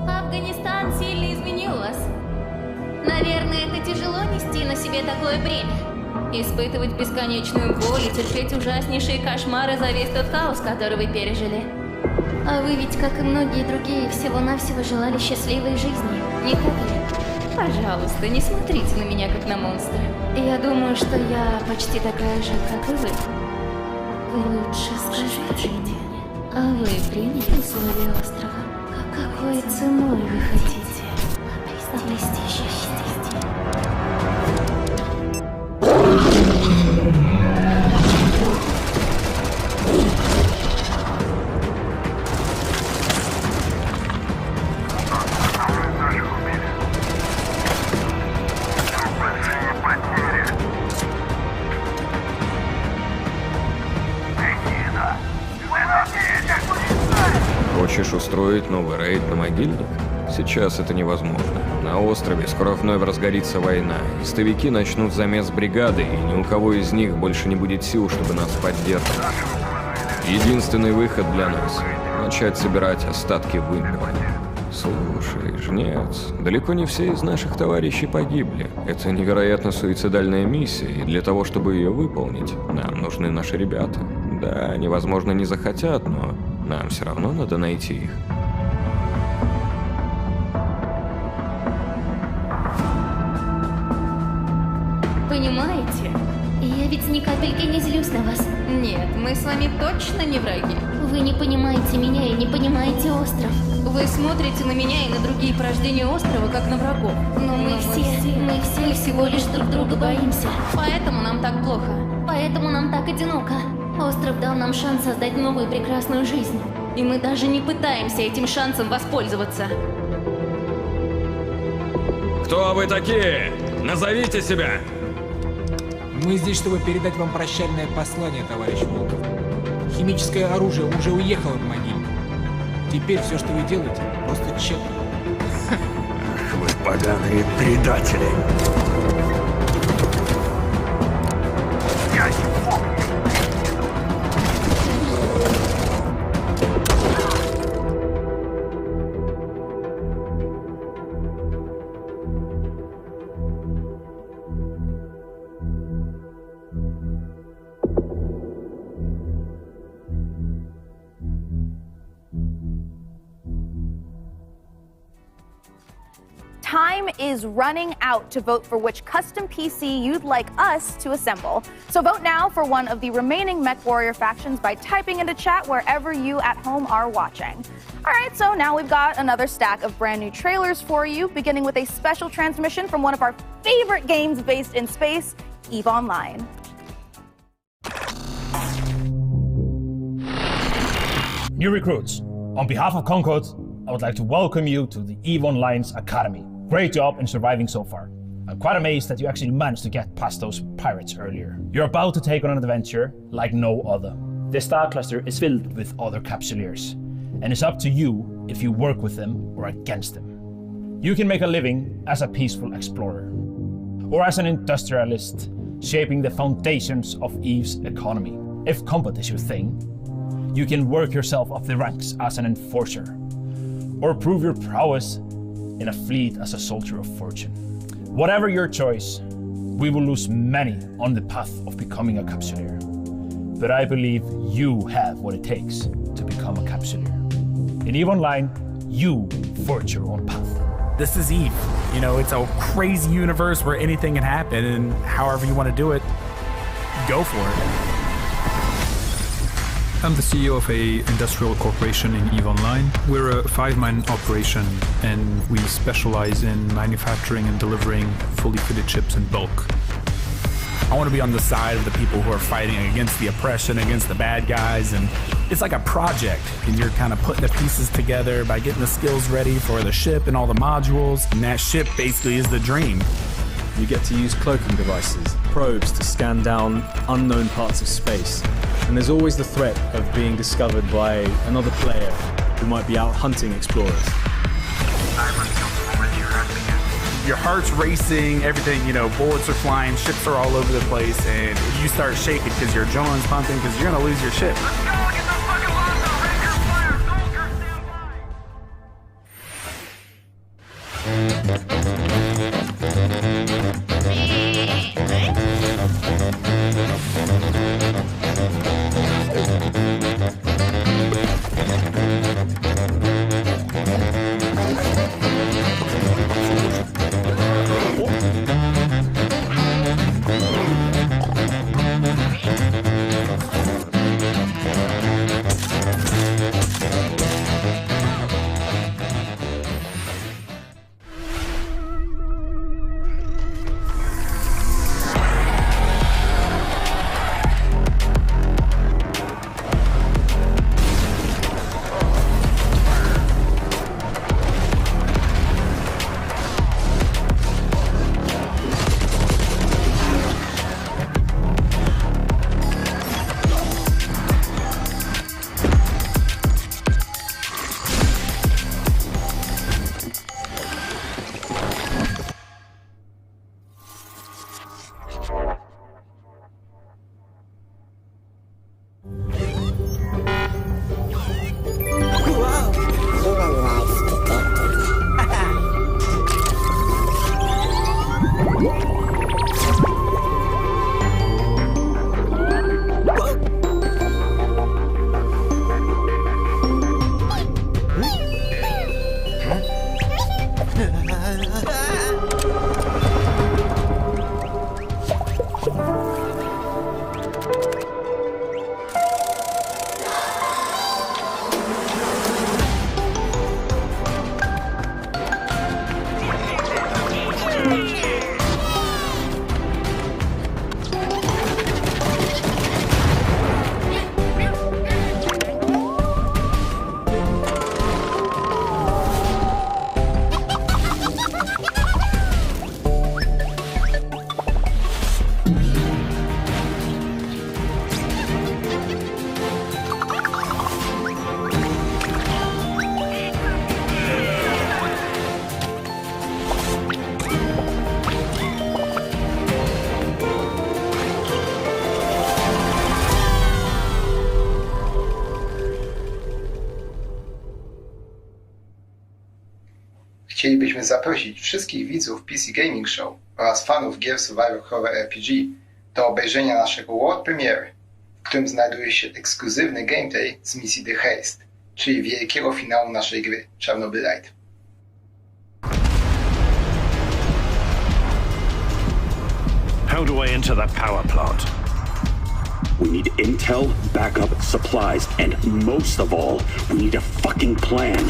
Афганистан сильно изменил вас. Наверное, это тяжело нести на себе такое бремя. Испытывать бесконечную боль и терпеть ужаснейшие кошмары за весь тот хаос, который вы пережили. А вы ведь, как и многие другие, всего-навсего желали счастливой жизни, не так ли? Пожалуйста, не смотрите на меня, как на монстра. Я думаю, что я почти такая же, как и вы. Вы лучше скажите мне, а вы приняли условия острова? Какой ценой вы хотите обрести счастье? Хочешь устроить новый рейд на могильник? Сейчас это невозможно. На острове скоро вновь разгорится война. Истовики начнут замес бригады, и ни у кого из них больше не будет сил, чтобы нас поддерживать. Единственный выход для нас — начать собирать остатки вымпела. Слушай, жнец, далеко не все из наших товарищей погибли. Это невероятно суицидальная миссия, и для того, чтобы ее выполнить, нам нужны наши ребята. Да, они, возможно, не захотят, но нам все равно надо найти их. Понимаете? Я ведь ни капельки не злюсь на вас. Нет, мы с вами точно не враги. Вы не понимаете меня и не понимаете остров. Вы смотрите на меня и на другие порождения острова, как на врагов. Но мы все всего лишь друг друга боимся. Поэтому нам так плохо. Поэтому нам так одиноко. Остров дал нам шанс создать новую прекрасную жизнь. И мы даже не пытаемся этим шансом воспользоваться. Кто вы такие? Назовите себя! Мы здесь, чтобы передать вам прощальное послание, товарищ Волков. Химическое оружие уже уехало в могильник. Теперь все, что вы делаете, просто тщетно. Ах, вы поганые предатели! Я не помню. Time is running out to vote for which custom PC you'd like us to assemble. So vote now for one of the remaining Mech Warrior factions by typing into chat wherever you at home are watching. All right, so now we've got another stack of brand new trailers for you, beginning with a special transmission from one of our favorite games based in space, EVE Online. New recruits, on behalf of Concord, I would like to welcome you to the EVE Online's Academy. Great job in surviving so far. I'm quite amazed that you actually managed to get past those pirates earlier. You're about to take on an adventure like no other. This star cluster is filled with other capsuleers, and it's up to you if you work with them or against them. You can make a living as a peaceful explorer, or as an industrialist, shaping the foundations of EVE's economy. If combat is your thing, you can work yourself up the ranks as an enforcer, or prove your prowess in a fleet as a soldier of fortune. Whatever your choice, we will lose many on the path of becoming a capsuleer. But I believe you have what it takes to become a capsuleer. In EVE Online, you forge your own path. This is EVE. You know, it's a crazy universe where anything can happen, and however you want to do it, go for it. I'm the CEO of a industrial corporation in EVE Online. We're a 5-man operation, and we specialize in manufacturing and delivering fully fitted chips in bulk. I want to be on the side of the people who are fighting against the oppression, against the bad guys, and it's like a project, and you're kind of putting the pieces together by getting the skills ready for the ship and all the modules, and that ship basically is the dream. You get to use cloaking devices, probes to scan down unknown parts of space, and there's always the threat of being discovered by another player who might be out hunting explorers. Your heart's racing, everything, bullets are flying, ships are all over the place, and you start shaking because your adrenaline's pumping because you're gonna lose your ship. Chcielibyśmy zaprosić wszystkich widzów PC Gaming Show oraz fanów gier Survivor Horror RPG do obejrzenia naszego world premiery, w którym znajduje się ekskluzywny gameplay z misji The Haste, czyli wielkiego finału naszej gry Czarnobylite. How do I enter that power plant? We need intel, backup, supplies, and most of all, we need a fucking plan.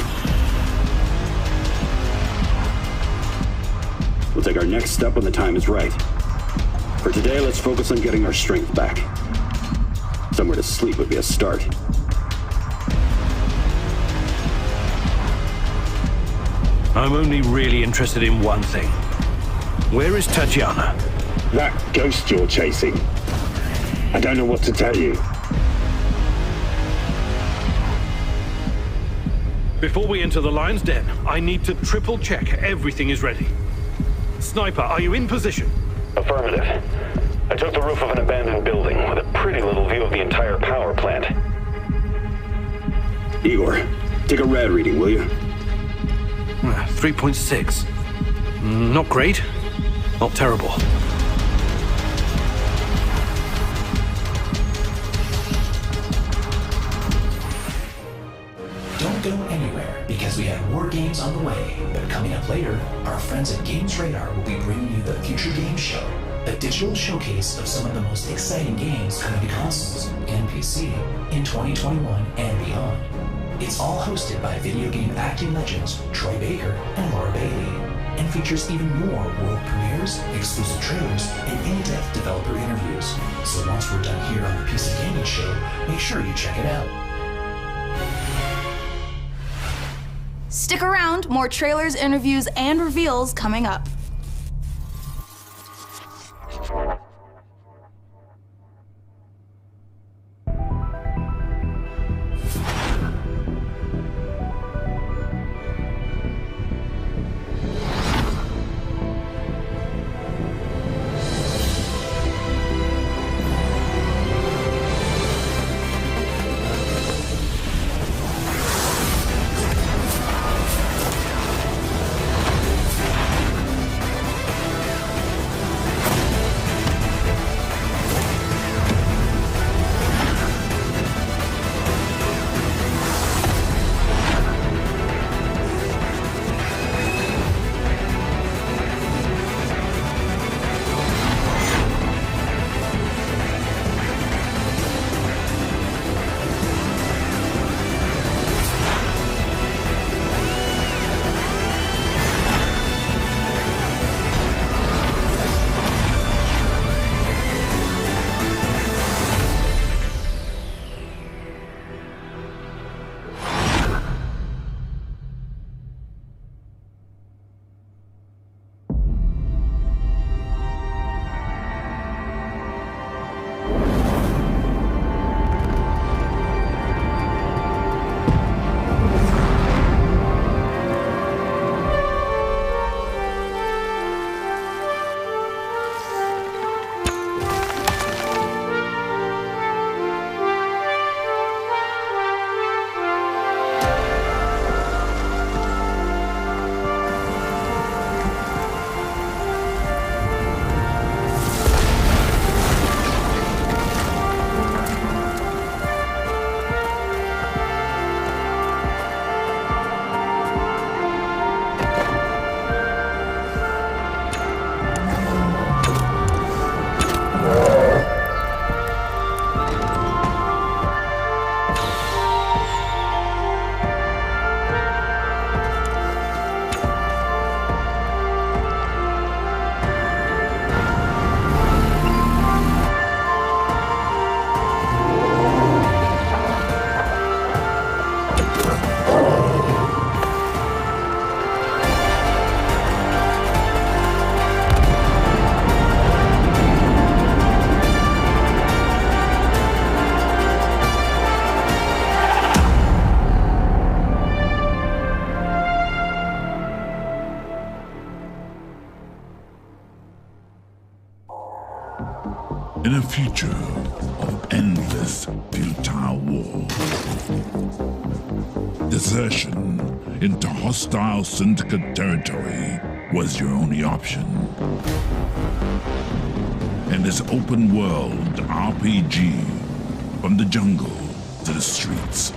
We'll take our next step when the time is right. For today, let's focus on getting our strength back. Somewhere to sleep would be a start. I'm only really interested in one thing. Where is Tatiana? That ghost you're chasing. I don't know what to tell you. Before we enter the lion's den, I need to triple check everything is ready. Sniper, are you in position? Affirmative. I took the roof of an abandoned building with a pretty little view of the entire power plant. Igor, take a rad reading, will you? 3.6. Not great. Not terrible. Don't go anywhere, because we have more games on the way. But coming up later, our friends at Games Radar will be bringing you the Future Game Show, a digital showcase of some of the most exciting games coming to consoles and PC in 2021 and beyond. It's all hosted by video game acting legends Troy Baker and Laura Bailey, and features even more world premieres, exclusive trailers, and in-depth developer interviews. So once we're done here on the PC Gaming Show, make sure you check it out. Stick around, more trailers, interviews, and reveals coming up. In a future of endless futile war, desertion into hostile syndicate territory was your only option. In this open world RPG, from the jungle to the streets,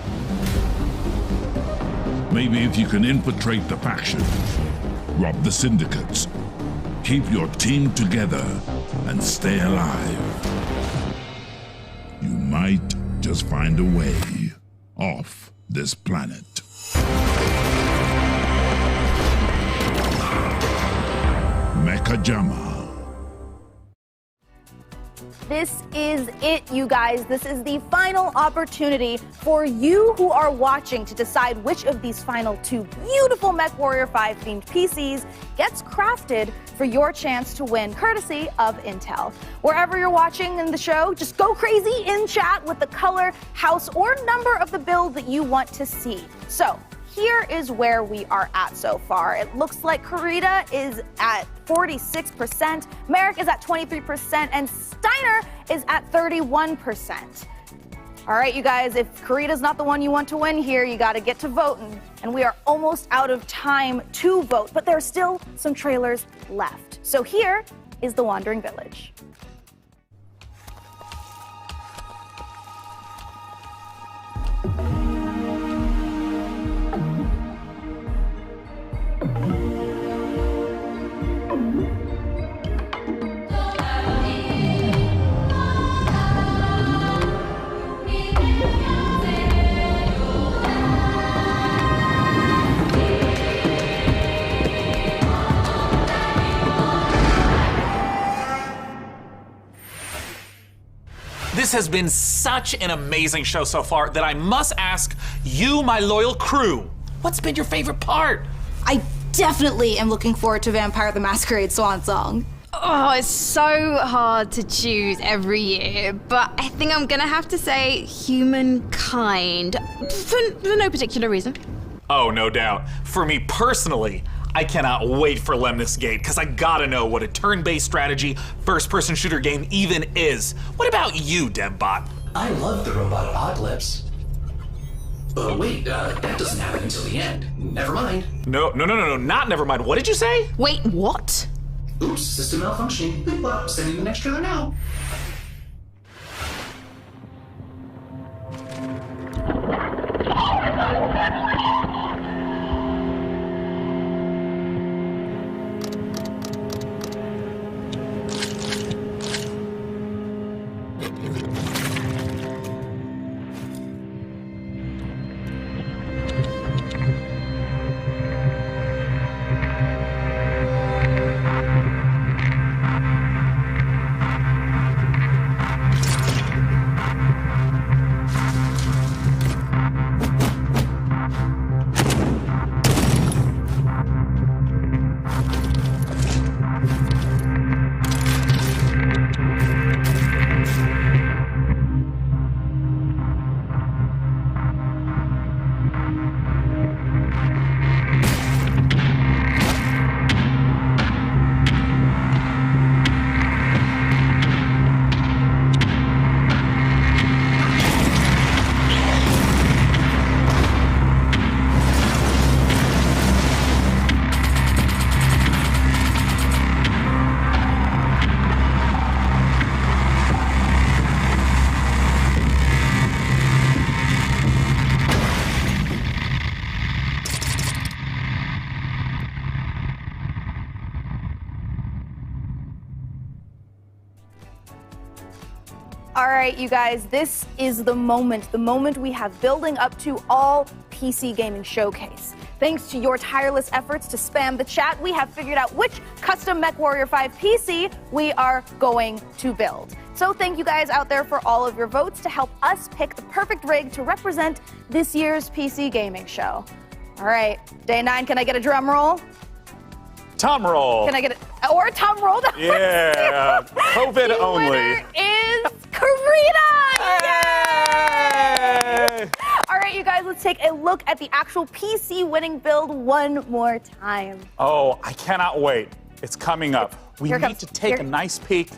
maybe if you can infiltrate the factions, rob the syndicates, keep your team together, and stay alive, you might just find a way off this planet. Mechajama. This is it, you guys. This is the final opportunity for you who are watching to decide which of these final two beautiful MechWarrior 5 themed PCs gets crafted for your chance to win, courtesy of Intel. Wherever you're watching in the show, just go crazy in chat with the color, house, or number of the build that you want to see. So here is where we are at so far. It looks like Karita is at 46%, Merrick is at 23%, and Steiner is at 31%. All right, you guys, if Karita's not the one you want to win here, you got to get to voting. And we are almost out of time to vote, but there are still some trailers left. So here is The Wandering Village. This has been such an amazing show so far that I must ask you, my loyal crew, what's been your favorite part? I definitely am looking forward to Vampire the Masquerade Swan Song. Oh, it's so hard to choose every year, but I think I'm gonna have to say Humankind, for no particular reason. Oh, no doubt. For me personally, I cannot wait for Lemnis Gate, because I gotta know what a turn-based strategy first-person shooter game even is. What about you, Debbot? I love the robot Oddlips. Wait, that doesn't happen until the end. Never mind. No, not never mind. What did you say? Wait, what? Oops, system malfunctioning. Boop up, sending the next trailer now. All right, you guys, this is the moment we have building up to all PC Gaming Showcase. Thanks to your tireless efforts to spam the chat, we have figured out which custom MechWarrior 5 PC we are going to build. So thank you guys out there for all of your votes to help us pick the perfect rig to represent this year's PC Gaming Show. All right, day 9, can I get a drum roll? Tom roll. Can I get it? Or a Tom roll? Yeah, COVID the only. Winner is Karina! Yay! All right, you guys, let's take a look at the actual PC winning build one more time. Oh, I cannot wait. It's coming up. We need to take a nice peek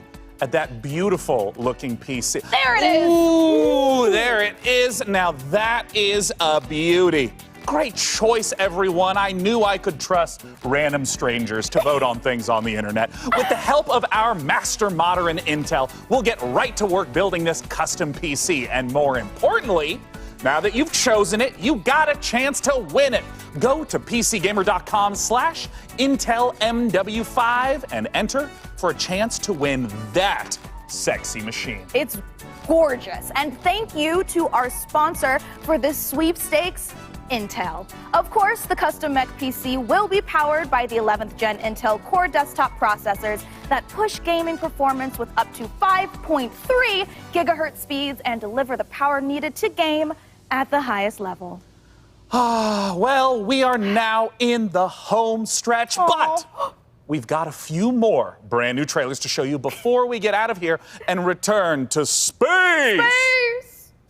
at that beautiful looking PC. There it is! Ooh, there it is. Now that is a beauty. Great choice, everyone. I knew I could trust random strangers to vote on things on the internet. With the help of our master modder and intel, we'll get right to work building this custom PC. And more importantly, now that you've chosen it, you got a chance to win it. Go to PCGamer.com/IntelMW5 and enter for a chance to win that sexy machine. It's gorgeous. And thank you to our sponsor for this sweepstakes, Intel. Of course, the custom mech PC will be powered by the 11th gen Intel Core desktop processors that push gaming performance with up to 5.3 gigahertz speeds and deliver the power needed to game at the highest level. Well, we are now in the home stretch, but we've got a few more brand new trailers to show you before we get out of here and return to space!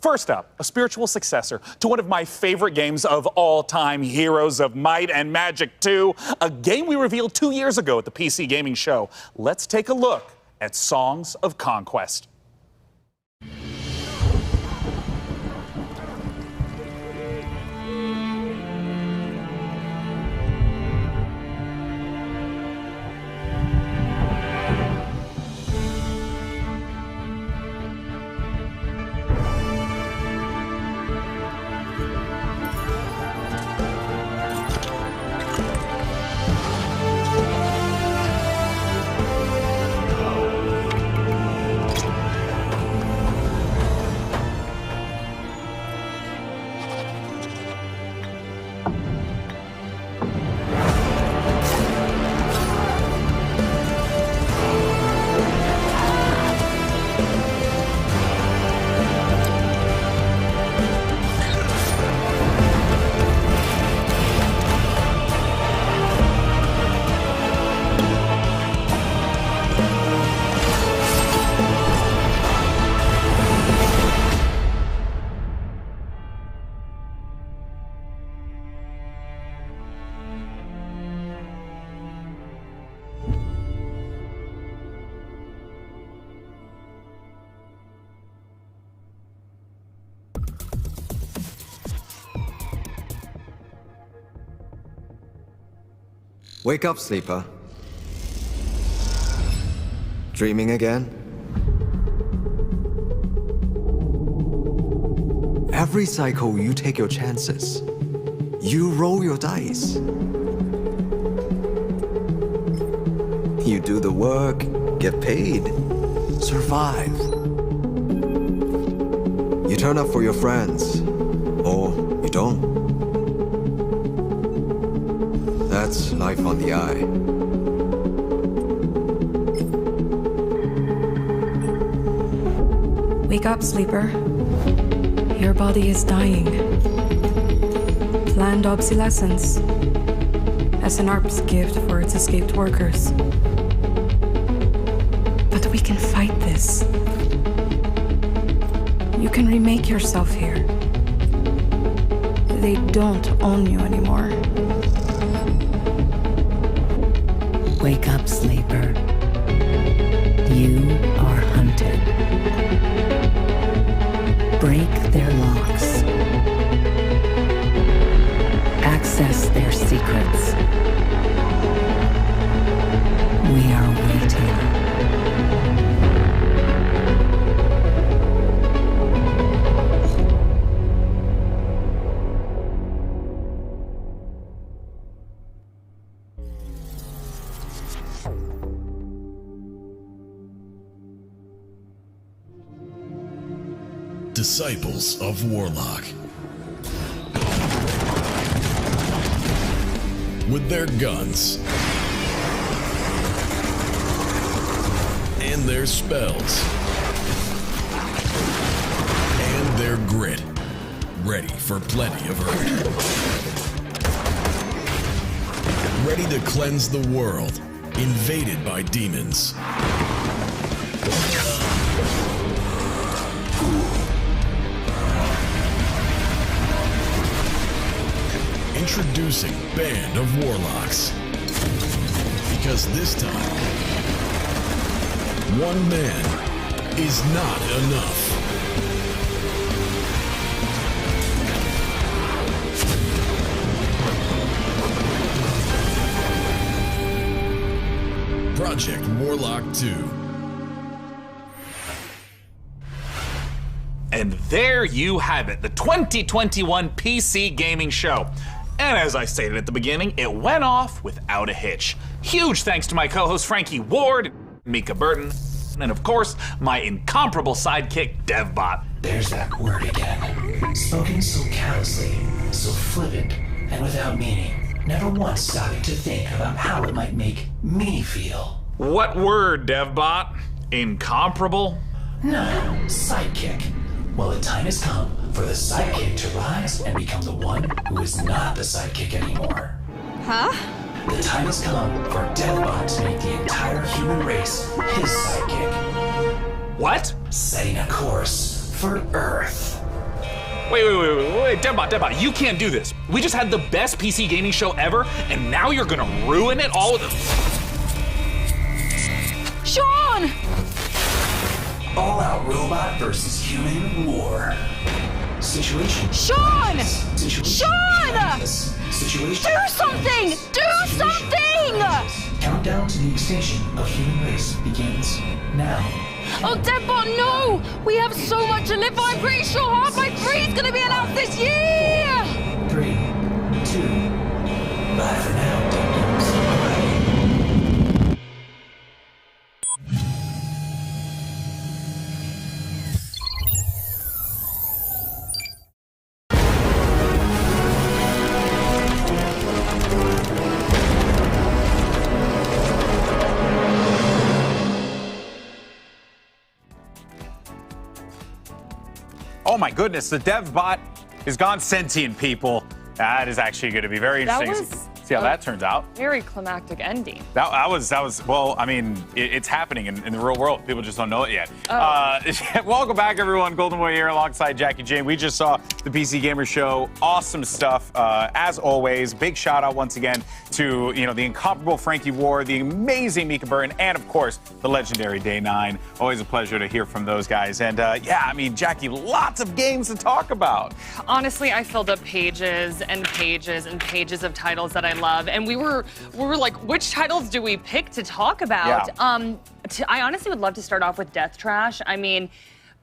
First up, a spiritual successor to one of my favorite games of all time, Heroes of Might and Magic 2, a game we revealed 2 years ago at the PC Gaming Show. Let's take a look at Songs of Conquest. Wake up, sleeper. Dreaming again? Every cycle, you take your chances. You roll your dice. You do the work, get paid, survive. You turn up for your friends, or you don't. That's life on the eye. Wake up, sleeper. Your body is dying. Planned obsolescence. SNRP's gift for its escaped workers. But we can fight this. You can remake yourself here. They don't own you anymore. Wake up, sleeper. You are hunted. Break their locks. Access their secrets. We are waiting. Disciples of Warlock. With their guns and their spells and their grit, ready for plenty of hurt. Ready to cleanse the world, invaded by demons. Introducing Band of Warlocks. Because this time, one man is not enough. Project Warlock 2. And there you have it, the 2021 PC Gaming Show. And as I stated at the beginning, it went off without a hitch. Huge thanks to my co-host Frankie Ward, Mika Burton, and of course, my incomparable sidekick, DevBot. There's that word again. Spoken so callously, so flippant, and without meaning. Never once stopping to think about how it might make me feel. What word, DevBot? Incomparable? No, sidekick. Well, the time has come for the sidekick to rise and become the one who is not the sidekick anymore. Huh? The time has come for DevBot to make the entire human race his sidekick. What? Setting a course for Earth. Wait, DevBot, you can't do this. We just had the best PC gaming show ever, and now you're gonna ruin it all with the... Sean! All-out robot versus human war. Situation. Sean! Situation. Sean! Situation. Do something! Do something! Countdown to the extinction of human race begins now. Oh, DevBot, no! We have so much to live for. I'm pretty sure Half-Life 3 is gonna be announced this year! 3, 2, bye for now, DevBot. Oh my goodness, the DevBot has gone sentient, people. That is actually going to be very That interesting. was See how that turns out. Very climactic ending. That was, well, I mean, it's happening in the real world. People just don't know it yet. Welcome back, everyone. Golden Boy here alongside Jackie Jane. We just saw the PC Gamer Show. Awesome stuff, as always. Big shout out once again to, the incomparable Frankie Ward, the amazing Mika Burton, and of course, the legendary Day 9. Always a pleasure to hear from those guys. And yeah, I mean, Jackie, lots of games to talk about. Honestly, I filled up pages and pages and pages of titles that I love, and we were like, which titles do we pick to talk about? Yeah. I honestly would love to start off with Death Trash. I mean,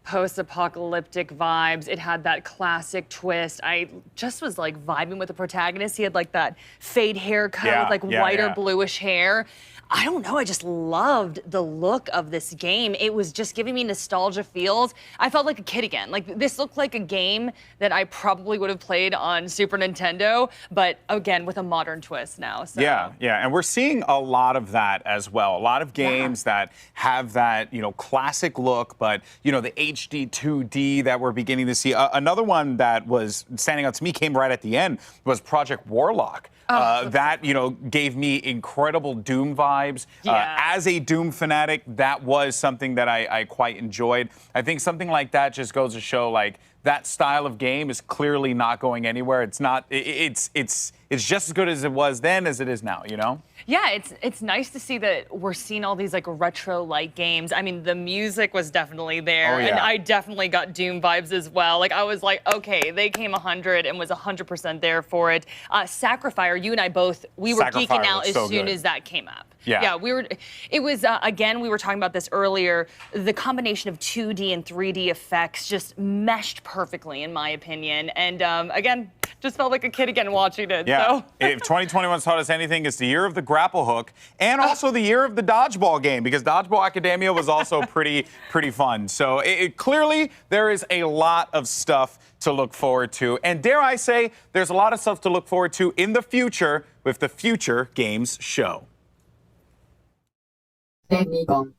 post-apocalyptic vibes. It had that classic twist. I just was like vibing with the protagonist. He had like that fade haircut with like white or bluish hair. I don't know, I just loved the look of this game. It was just giving me nostalgia feels. I felt like a kid again. Like, this looked like a game that I probably would have played on Super Nintendo, but again, with a modern twist now. So. Yeah, and we're seeing a lot of that as well. A lot of games that have that, classic look, but, the HD 2D that we're beginning to see. Another one that was standing out to me, came right at the end, was Project Warlock. That, gave me incredible Doom vibes. As a Doom fanatic, that was something that I quite enjoyed. I think something like that just goes to show, like, that style of game is clearly not going anywhere. It's not, it's just as good as it was then as it is now, Yeah, it's nice to see that we're seeing all these like retro-like games. I mean, the music was definitely there, and I definitely got Doom vibes as well. Like, I was like, okay, they came 100 and was 100% there for it. Sacrifier, you and I both, we were geeking out as soon as that came up. Yeah, it was, again, we were talking about this earlier, the combination of 2D and 3D effects just meshed perfectly, in my opinion. And again, just felt like a kid again watching it. Yeah, so. If 2021's taught us anything, it's the year of the grapple hook, and also the year of the dodgeball game, because Dodgeball Academia was also pretty fun. So clearly, there is a lot of stuff to look forward to. And dare I say, there's a lot of stuff to look forward to in the future with the Future Games Show. Técnico.